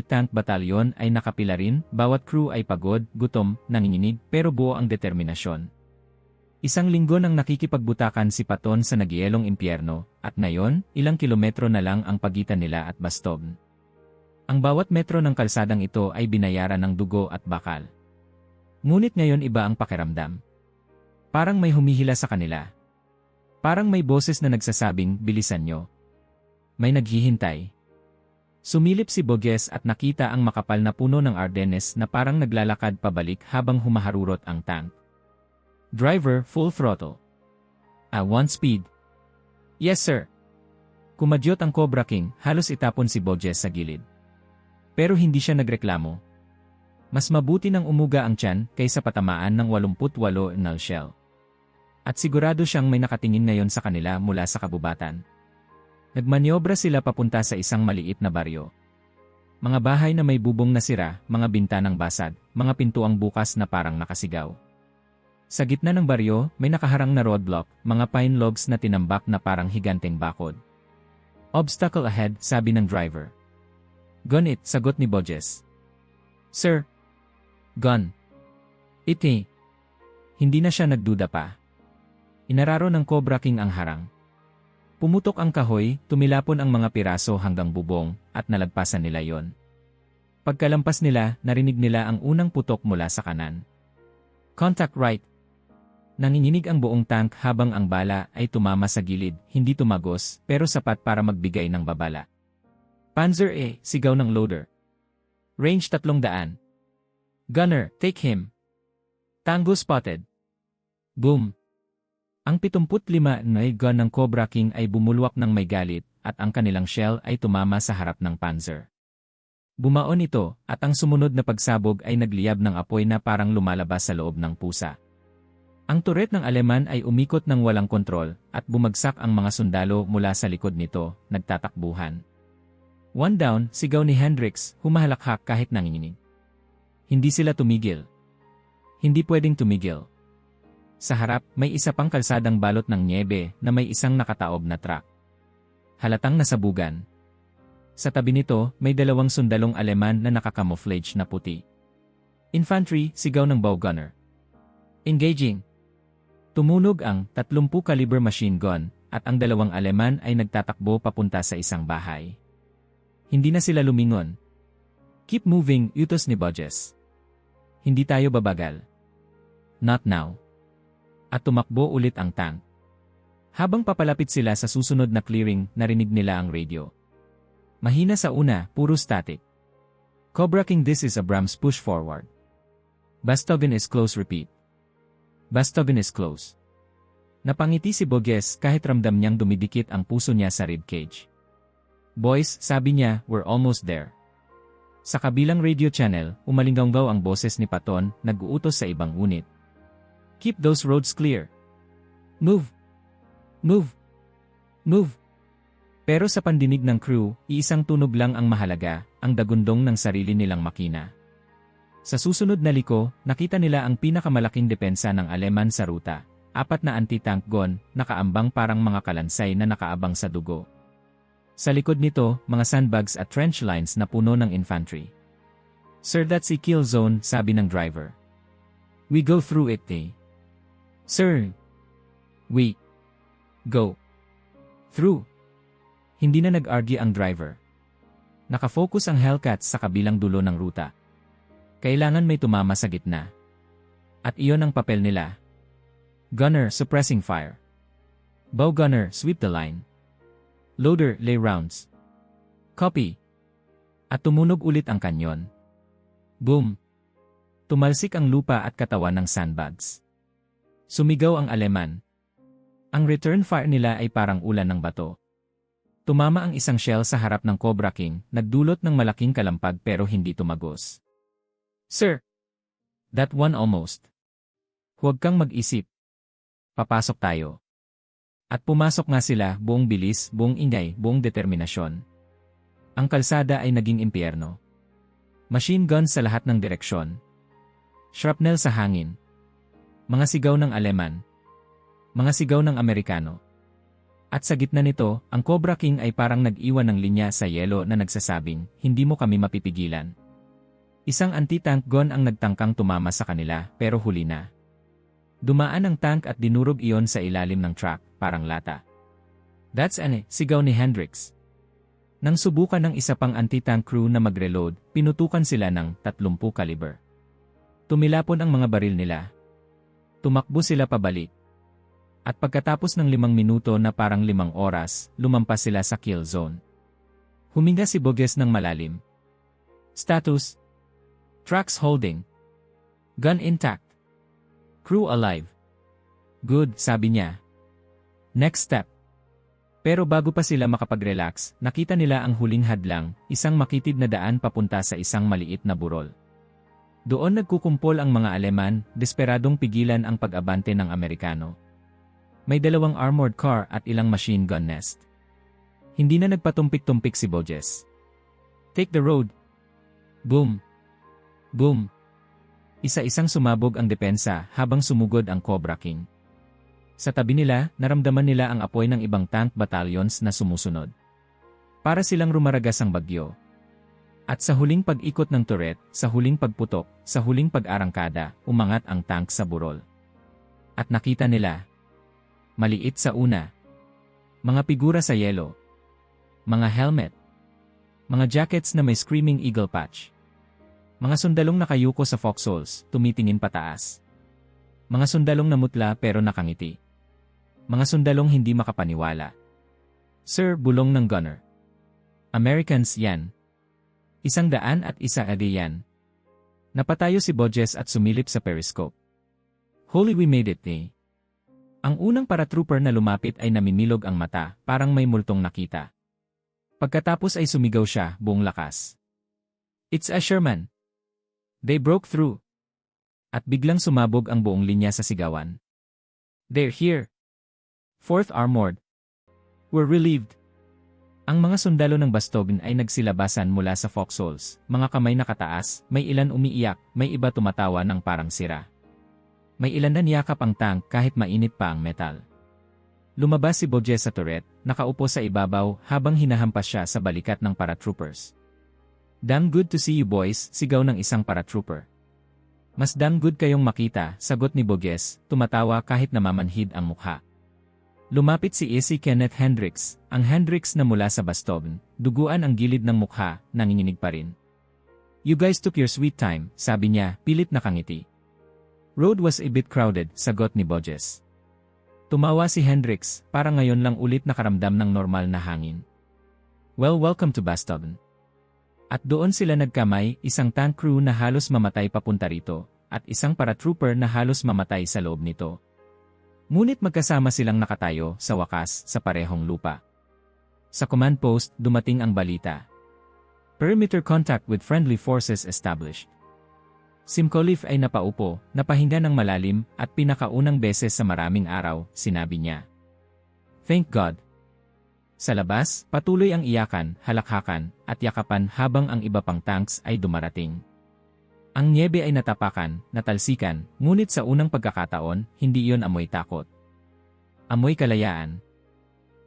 Tank Battalion ay nakapila rin, bawat crew ay pagod, gutom, nanginginig, pero buo ang determinasyon. Isang linggo nang nakikipagbutakan si Patton sa nagyelong impyerno, at ngayon, ilang kilometro na lang ang pagitan nila at Bastog. Ang bawat metro ng kalsadang ito ay binayaran ng dugo at bakal. Ngunit ngayon iba ang pakiramdam. Parang may humihila sa kanila. Parang may boses na nagsasabing, bilisan nyo. May naghihintay. Sumilip si Boges at nakita ang makapal na puno ng Ardennes na parang naglalakad pabalik habang humaharurot ang tank. Driver, full throttle. 1 speed. Yes sir. Kumadyot ang Cobra King, halos itapon si Boges sa gilid. Pero hindi siya nagreklamo. Mas mabuti nang umuga ang tiyan kaysa patamaan ng 88 null shell. At sigurado siyang may nakatingin ngayon sa kanila mula sa kabubatan. Nagmanyobra sila papunta sa isang maliit na baryo. Mga bahay na may bubong na sira, mga bintanang basag, mga pintuang bukas na parang nakasigaw. Sa gitna ng baryo, may nakaharang na roadblock, mga pine logs na tinambak na parang higanteng bakod. Obstacle ahead, sabi ng driver. Gun it, sagot ni Boges. Sir. Gun. Iti. Hindi na siya nagduda pa. Inararo ng Cobra King ang harang. Pumutok ang kahoy, tumilapon ang mga piraso hanggang bubong, at nalagpasan nila yon. Pagkalampas nila, narinig nila ang unang putok mula sa kanan. Contact right. Nanginginig ang buong tank habang ang bala ay tumama sa gilid, hindi tumagos, pero sapat para magbigay ng babala. Panzer A, sigaw ng loader. Range 300. Gunner, take him. Tango spotted. Boom. Ang 75 na gun ng Cobra King ay bumulwak ng may galit, at ang kanilang shell ay tumama sa harap ng Panzer. Bumaon ito, at ang sumunod na pagsabog ay nagliyab ng apoy na parang lumalabas sa loob ng pusa. Ang turret ng Aleman ay umikot ng walang kontrol, at bumagsak ang mga sundalo mula sa likod nito, nagtatakbuhan. One down, sigaw ni Hendricks, humahalakhak kahit nanginginig. Hindi sila tumigil. Hindi pwedeng tumigil. Sa harap, may isa pang kalsadang balot ng nyebe na may isang nakataob na truck. Halatang nasabugan. Sa tabi nito, may 2 sundalong Aleman na nakakamouflage na puti. Infantry, sigaw ng bow gunner. Engaging. Tumunog ang 30 caliber machine gun, at ang 2 Aleman ay nagtatakbo papunta sa isang bahay. Hindi na sila lumingon. Keep moving, utos ni Boges. Hindi tayo babagal. Not now. At tumakbo ulit ang tank. Habang papalapit sila sa susunod na clearing, narinig nila ang radio. Mahina sa una, puro static. Cobra King, this is Abrams, push forward. Bastogen is close, repeat. Bastogen is close. Napangiti si Boges kahit ramdam niyang dumidikit ang puso niya sa ribcage. Boys, sabi niya, we're almost there. Sa kabilang radio channel, umalinggaw ang boses ni Paton, nag-uutos sa ibang unit. Keep those roads clear. Move. Move. Move. Pero sa pandinig ng crew, iisang tunog lang ang mahalaga, ang dagundong ng sarili nilang makina. Sa susunod na liko, nakita nila ang pinakamalaking depensa ng Aleman sa ruta, 4 na anti-tank gun, nakaambang parang mga kalansay na nakaabang sa dugo. Sa likod nito, mga sandbags at trench lines na puno ng infantry. Sir, that's a kill zone, sabi ng driver. We go through it, eh? Sir. We go through. Hindi na nag-argue ang driver. Nakafocus ang Hellcats sa kabilang dulo ng ruta. Kailangan may tumama sa gitna. At iyon ang papel nila. Gunner, suppressing fire. Bow gunner, sweep the line. Loader, lay rounds. Copy. At tumunog ulit ang kanyon. Boom. Tumalsik ang lupa at katawan ng sandbags. Sumigaw ang Aleman. Ang return fire nila ay parang ulan ng bato. Tumama ang isang shell sa harap ng Cobra King, nagdulot ng malaking kalampag pero hindi tumagos. Sir! That one almost. Huwag kang mag-isip. Papasok tayo. At pumasok nga sila, buong bilis, buong ingay, buong determinasyon. Ang kalsada ay naging impyerno. Machine guns sa lahat ng direksyon. Shrapnel sa hangin. Mga sigaw ng Aleman. Mga sigaw ng Amerikano. At sa gitna nito, ang Cobra King ay parang nag-iwan ng linya sa yelo na nagsasabing, hindi mo kami mapipigilan. Isang anti-tank gun ang nagtangkang tumama sa kanila, pero huli na. Dumaan ang tank at dinurog iyon sa ilalim ng truck, parang lata. That's sigaw ni Hendricks. Nang subukan ng isa pang anti-tank crew na mag-reload, pinutukan sila ng 30 caliber. Tumilapon ang mga baril nila. Tumakbo sila pabalik. At pagkatapos ng 5 minuto na parang 5 oras, lumampas sila sa kill zone. Huminga si Boges ng malalim. Status: Tracks holding. Gun intact. Crew alive. Good, sabi niya. Next step. Pero bago pa sila makapag-relax, nakita nila ang huling hadlang, isang makitid na daan papunta sa isang maliit na burol. Doon nagkukumpol ang mga Aleman, desperadong pigilan ang pag-abante ng Amerikano. May 2 armored car at ilang machine gun nest. Hindi na nagpatumpik-tumpik si Boges. Take the road. Boom. Boom. Isa-isang sumabog ang depensa habang sumugod ang Cobra King. Sa tabi nila, naramdaman nila ang apoy ng ibang tank battalions na sumusunod. Para silang rumaragas ang bagyo. At sa huling pag-ikot ng turret, sa huling pagputok, sa huling pag-arangkada, umangat ang tank sa burol. At nakita nila. Maliit sa una. Mga figura sa yelo. Mga helmet. Mga jackets na may Screaming Eagle patch. Mga sundalong nakayuko sa foxholes, tumitingin pataas. Mga sundalong namutla pero nakangiti. Mga sundalong hindi makapaniwala. Sir, bulong ng gunner. Americans yan. 101 yan. Napatayo si Boges at sumilip sa periscope. Holy, we made it, eh. Ang unang paratrooper na lumapit ay namimilog ang mata, parang may multong nakita. Pagkatapos ay sumigaw siya, buong lakas. It's a Sherman. They broke through. At biglang sumabog ang buong linya sa sigawan. They're here. 4th Armored. We're relieved. Ang mga sundalo ng Bastogn ay nagsilabasan mula sa foxholes, mga kamay nakataas, may ilan umiiyak, may iba tumatawa ng parang sira. May ilan na niyakap ang tank kahit mainit pa ang metal. Lumabas si Boges sa turret, nakaupo sa ibabaw habang hinahampas siya sa balikat ng paratroopers. Damn good to see you boys, sigaw ng isang paratrooper. Mas damn good kayong makita, sagot ni Boges, tumatawa kahit namamanhid ang mukha. Lumapit si AC Kenneth Hendricks, ang Hendricks na mula sa Bastogn, duguan ang gilid ng mukha, nanginginig pa rin. You guys took your sweet time, sabi niya, pilit nakangiti. Road was a bit crowded, sagot ni Boges. Tumawa si Hendricks, para ngayon lang ulit nakaramdam ng normal na hangin. Well, welcome to Bastogn. At doon sila nagkamay, isang tank crew na halos mamatay papunta rito, at isang paratrooper na halos mamatay sa loob nito. Ngunit magkasama silang nakatayo, sa wakas, sa parehong lupa. Sa command post, dumating ang balita. Perimeter contact with friendly forces established. Simcolif ay napaupo, napahinga ng malalim, at pinakaunang beses sa maraming araw, sinabi niya. Thank God. Sa labas, patuloy ang iyakan, halakhakan, at yakapan habang ang iba pang tanks ay dumarating. Ang nyebe ay natapakan, natalsikan, ngunit sa unang pagkakataon, hindi iyon amoy takot. Amoy kalayaan.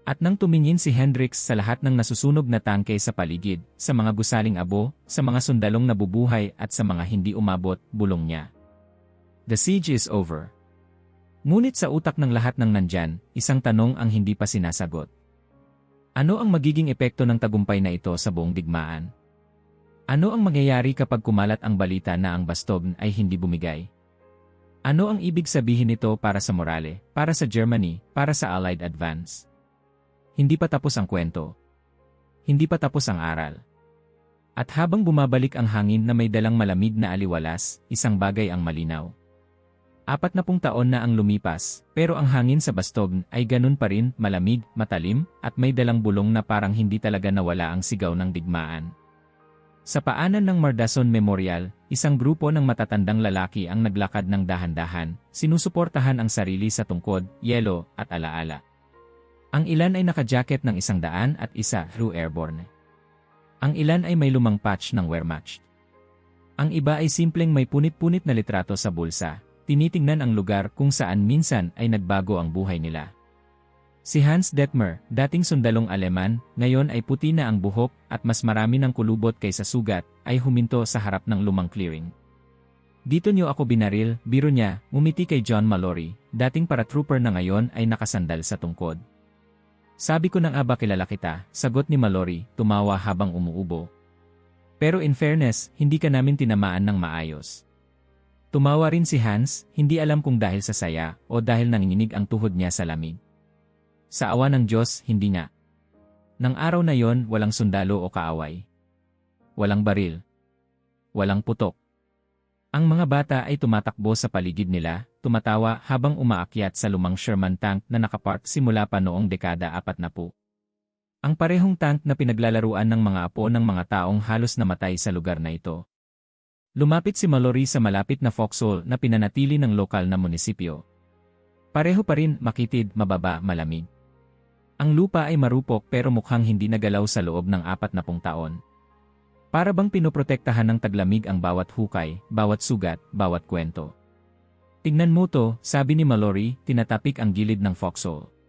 At nang tumingin si Hendricks sa lahat ng nasusunog na tangke sa paligid, sa mga gusaling abo, sa mga sundalong nabubuhay at sa mga hindi umabot, bulong niya. The siege is over. Ngunit sa utak ng lahat ng nandyan, isang tanong ang hindi pa sinasagot. Ano ang magiging epekto ng tagumpay na ito sa buong digmaan? Ano ang mangyayari kapag kumalat ang balita na ang Bastogn ay hindi bumigay? Ano ang ibig sabihin nito para sa morale, para sa Germany, para sa Allied advance? Hindi pa tapos ang kwento. Hindi pa tapos ang aral. At habang bumabalik ang hangin na may dalang malamig na aliwalas, isang bagay ang malinaw. 40 taon na ang lumipas, pero ang hangin sa Bastogn ay ganun pa rin, malamig, matalim, at may dalang bulong na parang hindi talaga nawala ang sigaw ng digmaan. Sa paanan ng Mardason Memorial, isang grupo ng matatandang lalaki ang naglakad ng dahan-dahan, sinusuportahan ang sarili sa tungkod, yelo, at alaala. Ang ilan ay naka-jacket ng 101 at isa through airborne. Ang ilan ay may lumang patch ng Wehrmacht. Ang iba ay simpleng may punit-punit na litrato sa bulsa, tinitingnan ang lugar kung saan minsan ay nagbago ang buhay nila. Si Hans Detmer, dating sundalong Aleman, ngayon ay puti na ang buhok at mas marami ng kulubot kaysa sugat, ay huminto sa harap ng lumang clearing. Dito niyo ako binaril, biro niya, ngumiti kay John Mallory, dating paratrooper na ngayon ay nakasandal sa tungkod. Sabi ko nang aba kilala kita, sagot ni Mallory, tumawa habang umuubo. Pero in fairness, hindi ka namin tinamaan ng maayos. Tumawa rin si Hans, hindi alam kung dahil sa saya o dahil nanginginig ang tuhod niya sa lamig. Sa awa ng Diyos, hindi nga. Nang araw na yon, walang sundalo o kaaway. Walang baril. Walang putok. Ang mga bata ay tumatakbo sa paligid nila, tumatawa habang umaakyat sa lumang Sherman tank na nakapark simula pa noong dekada 40. Ang parehong tank na pinaglalaruan ng mga apo ng mga taong halos namatay sa lugar na ito. Lumapit si Mallory sa malapit na foxhole na pinanatili ng lokal na munisipyo. Pareho pa rin, makitid, mababa, malamig. Ang lupa ay marupok pero mukhang hindi nagalaw sa loob ng 40 taon. Para bang pinoprotektahan ng taglamig ang bawat hukay, bawat sugat, bawat kwento. Tignan mo to, sabi ni Mallory, tinatapik ang gilid ng foxhole.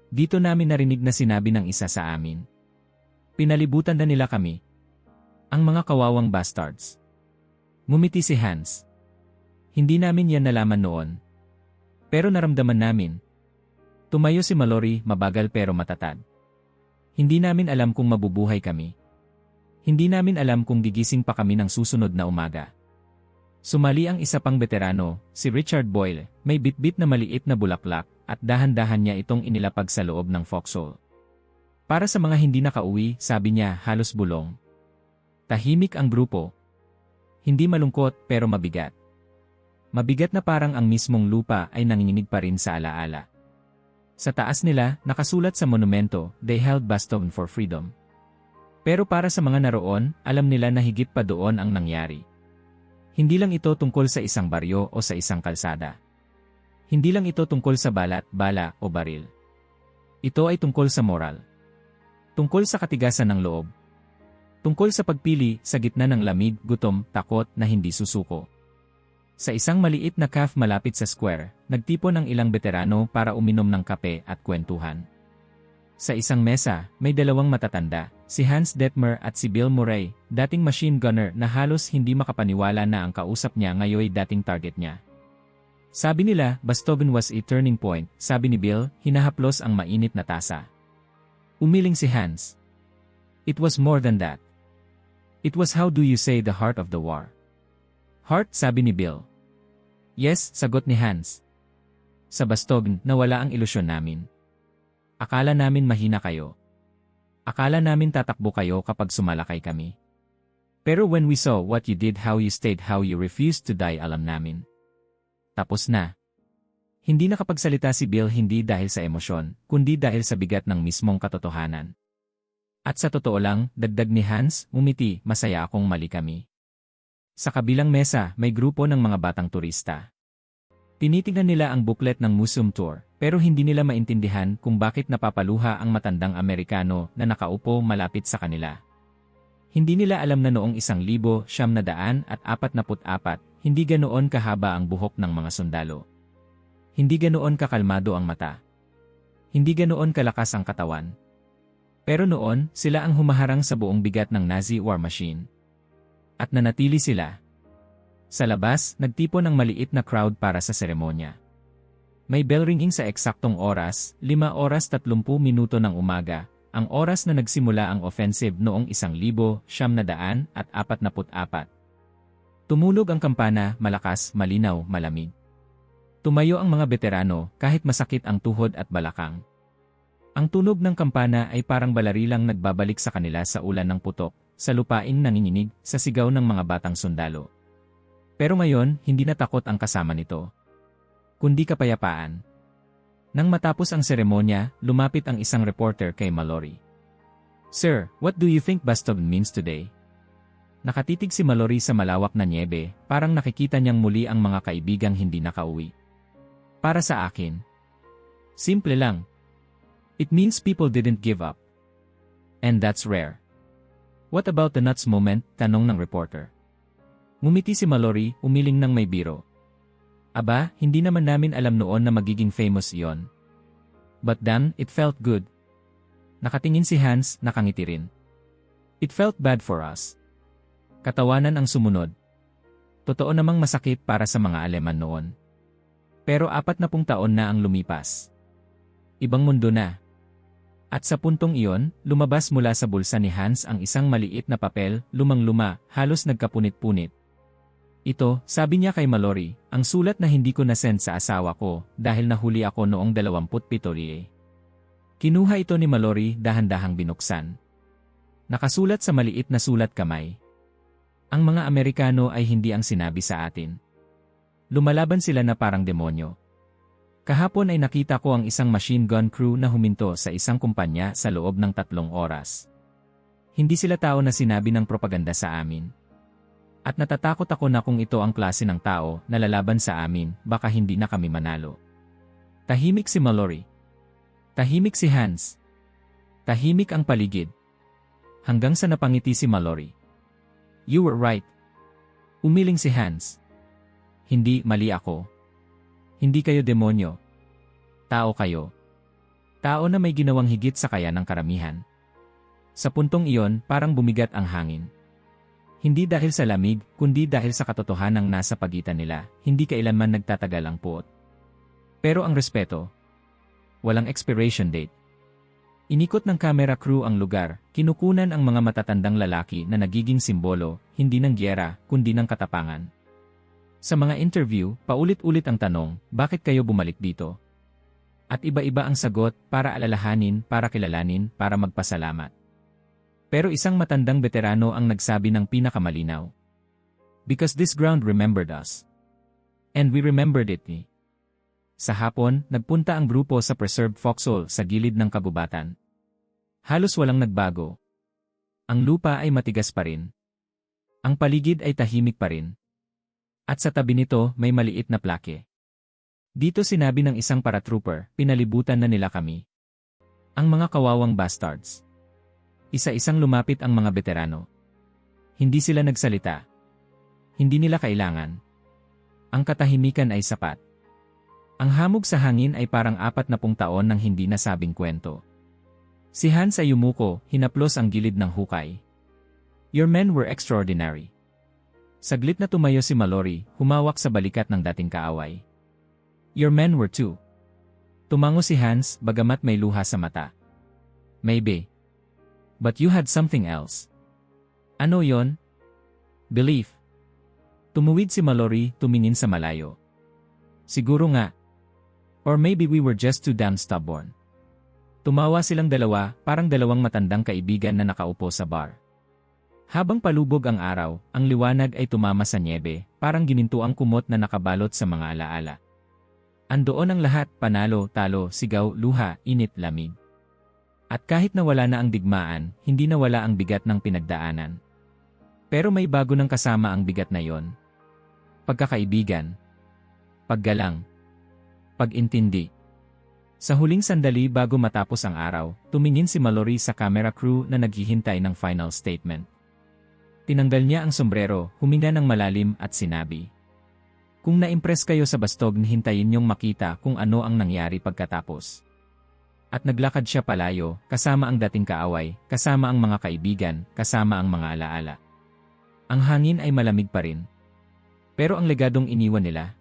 Dito namin narinig na sinabi ng isa sa amin. Pinalibutan na nila kami. Ang mga kawawang bastards. Ngumiti si Hans. Hindi namin yan nalaman noon. Pero naramdaman namin. Tumayo si Mallory, mabagal pero matatag. Hindi namin alam kung mabubuhay kami. Hindi namin alam kung gigising pa kami ng susunod na umaga. Sumali ang isa pang veterano, si Richard Boyle, may bitbit na maliit na bulaklak, at dahan-dahan niya itong inilapag sa loob ng foxhole. Para sa mga hindi nakauwi, sabi niya, halos bulong. Tahimik ang grupo. Hindi malungkot pero mabigat. Mabigat na parang ang mismong lupa ay nanginginig pa rin sa alaala. Sa taas nila, nakasulat sa monumento, they held Bastogne for freedom. Pero para sa mga naroon, alam nila na higit pa doon ang nangyari. Hindi lang ito tungkol sa isang baryo o sa isang kalsada. Hindi lang ito tungkol sa balat, bala o baril. Ito ay tungkol sa moral. Tungkol sa katigasan ng loob. Tungkol sa pagpili sa gitna ng lamig, gutom, takot na hindi susuko. Sa isang maliit na cafe malapit sa square, nagtipon ang ilang veterano para uminom ng kape at kwentuhan. Sa isang mesa, may dalawang matatanda, si Hans Detmer at si Bill Murray, dating machine gunner na halos hindi makapaniwala na ang kausap niya ngayoy dating target niya. Sabi nila, Bastogne was a turning point, sabi ni Bill, hinahaplos ang mainit na tasa. Umiling si Hans. It was more than that. It was how do you say the heart of the war. Heart, sabi ni Bill. Yes, sagot ni Hans. Sa Bastogne, nawala ang ilusyon namin. Akala namin mahina kayo. Akala namin tatakbo kayo kapag sumalakay kami. Pero when we saw what you did, how you stayed, how you refused to die, alam namin. Tapos na. Hindi nakapagsalita si Bill hindi dahil sa emosyon, kundi dahil sa bigat ng mismong katotohanan. At sa totoo lang, dagdag ni Hans, umiti, masaya akong mali kami. Sa kabilang mesa, may grupo ng mga batang turista. Tinitingnan nila ang booklet ng museum tour, pero hindi nila maintindihan kung bakit napapaluha ang matandang Amerikano na nakaupo malapit sa kanila. Hindi nila alam na noong 1944, hindi ganoon kahaba ang buhok ng mga sundalo. Hindi ganoon kakalmado ang mata. Hindi ganoon kalakas ang katawan. Pero noon, sila ang humaharang sa buong bigat ng Nazi war machine. At nanatili sila. Sa labas, nagtipon ang maliit na crowd para sa seremonya. May bell ringing sa eksaktong oras, 5:30 ng umaga, ang oras na nagsimula ang offensive noong 1944. Tumulog ang kampana, malakas, malinaw, malamig. Tumayo ang mga veterano kahit masakit ang tuhod at balakang. Ang tunog ng kampana ay parang balarilang nagbabalik sa kanila sa ulan ng putok, sa lupaing nanginginig, sa sigaw ng mga batang sundalo. Pero ngayon, hindi na takot ang kasama nito, kundi kapayapaan. Nang matapos ang seremonya, lumapit ang isang reporter kay Mallory. Sir, what do you think Bastogne means today? Nakatitig si Mallory sa malawak na nyebe, parang nakikita niyang muli ang mga kaibigang hindi nakauwi. Para sa akin, simple lang. It means people didn't give up. And that's rare. What about the nuts moment? Tanong ng reporter. Ngumiti si Mallory, umiling ng may biro. Aba, hindi naman namin alam noon na magiging famous iyon. But damn, it felt good. Nakatingin si Hans, nakangiti rin. It felt bad for us. Katawanan ang sumunod. Totoo namang masakit para sa mga Aleman noon. Pero 40 taon na ang lumipas. Ibang mundo na. At sa puntong iyon, lumabas mula sa bulsa ni Hans ang isang maliit na papel, lumang-luma, halos nagkapunit-punit. Ito, sabi niya kay Mallory, ang sulat na hindi ko na-send sa asawa ko dahil nahuli ako noong 27. Kinuha ito ni Mallory, dahan-dahang binuksan. Nakasulat sa maliit na sulat kamay. Ang mga Amerikano ay hindi ang sinabi sa atin. Lumalaban sila na parang demonyo. Kahapon ay nakita ko ang isang machine gun crew na huminto sa isang kumpanya sa loob ng 3 oras. Hindi sila tao na sinabi ng propaganda sa amin. At natatakot ako na kung ito ang klase ng tao na lalaban sa amin, baka hindi na kami manalo. Tahimik si Mallory. Tahimik si Hans. Tahimik ang paligid. Hanggang sa napangiti si Mallory. You were right. Umiling si Hans. Hindi, mali ako. Hindi kayo demonyo. Tao kayo. Tao na may ginawang higit sa kaya ng karamihan. Sa puntong iyon, parang bumigat ang hangin. Hindi dahil sa lamig, kundi dahil sa katotohanang nasa pagitan nila, hindi kailanman nagtatagal ang puot. Pero ang respeto, walang expiration date. Inikot ng camera crew ang lugar, kinukunan ang mga matatandang lalaki na nagiging simbolo, hindi ng giyera, kundi ng katapangan. Sa mga interview, paulit-ulit ang tanong, bakit kayo bumalik dito? At iba-iba ang sagot, para alalahanin, para kilalanin, para magpasalamat. Pero isang matandang veterano ang nagsabi ng pinakamalinaw. Because this ground remembered us. And we remembered it. Sa hapon, nagpunta ang grupo sa preserved foxhole sa gilid ng kagubatan. Halos walang nagbago. Ang lupa ay matigas pa rin. Ang paligid ay tahimik pa rin. At sa tabi nito, may maliit na plake. Dito sinabi ng isang paratrooper, pinalibutan na nila kami. Ang mga kawawang bastards. Isa-isang lumapit ang mga veterano. Hindi sila nagsalita. Hindi nila kailangan. Ang katahimikan ay sapat. Ang hamog sa hangin ay parang 40 taon ng hindi nasabing kwento. Si Hans ay yumuko, hinaplos ang gilid ng hukay. Your men were extraordinary. Saglit na tumayo si Mallory, humawak sa balikat ng dating kaaway. Your men were too. Tumango si Hans, bagamat may luha sa mata. Maybe. But you had something else. Ano yon? Belief. Tumuwid si Mallory, tumingin sa malayo. Siguro nga. Or maybe we were just too damn stubborn. Tumawa silang dalawa, parang dalawang matandang kaibigan na nakaupo sa bar. Habang palubog ang araw, ang liwanag ay tumama sa nyebe, parang ginintuang kumot na nakabalot sa mga alaala. Andoon ang lahat, panalo, talo, sigaw, luha, init, lamig. At kahit nawala na ang digmaan, hindi nawala ang bigat ng pinagdaanan. Pero may bago ng kasama ang bigat na yon. Pagkakaibigan. Paggalang. Pag-intindi. Sa huling sandali bago matapos ang araw, tumingin si Mallory sa camera crew na naghihintay ng final statement. Tinanggal niya ang sombrero, huminga ng malalim at sinabi. Kung na-impress kayo sa bastog, hintayin niyong makita kung ano ang nangyari pagkatapos. At naglakad siya palayo, kasama ang dating kaaway, kasama ang mga kaibigan, kasama ang mga alaala. Ang hangin ay malamig pa rin. Pero ang legadong iniwan nila?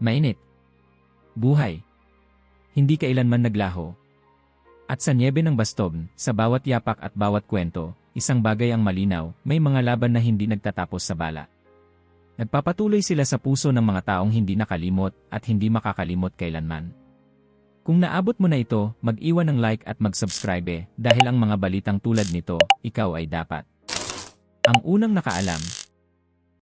Mainit. Buhay. Hindi kailanman naglaho. At sa nyebe ng bastog, sa bawat yapak at bawat kwento, isang bagay ang malinaw, may mga laban na hindi nagtatapos sa bala. Nagpapatuloy sila sa puso ng mga taong hindi nakalimot at hindi makakalimot kailanman. Kung naabot mo na ito, mag-iwan ng like at mag-subscribe dahil ang mga balitang tulad nito, ikaw ay dapat. Ang unang nakaalam.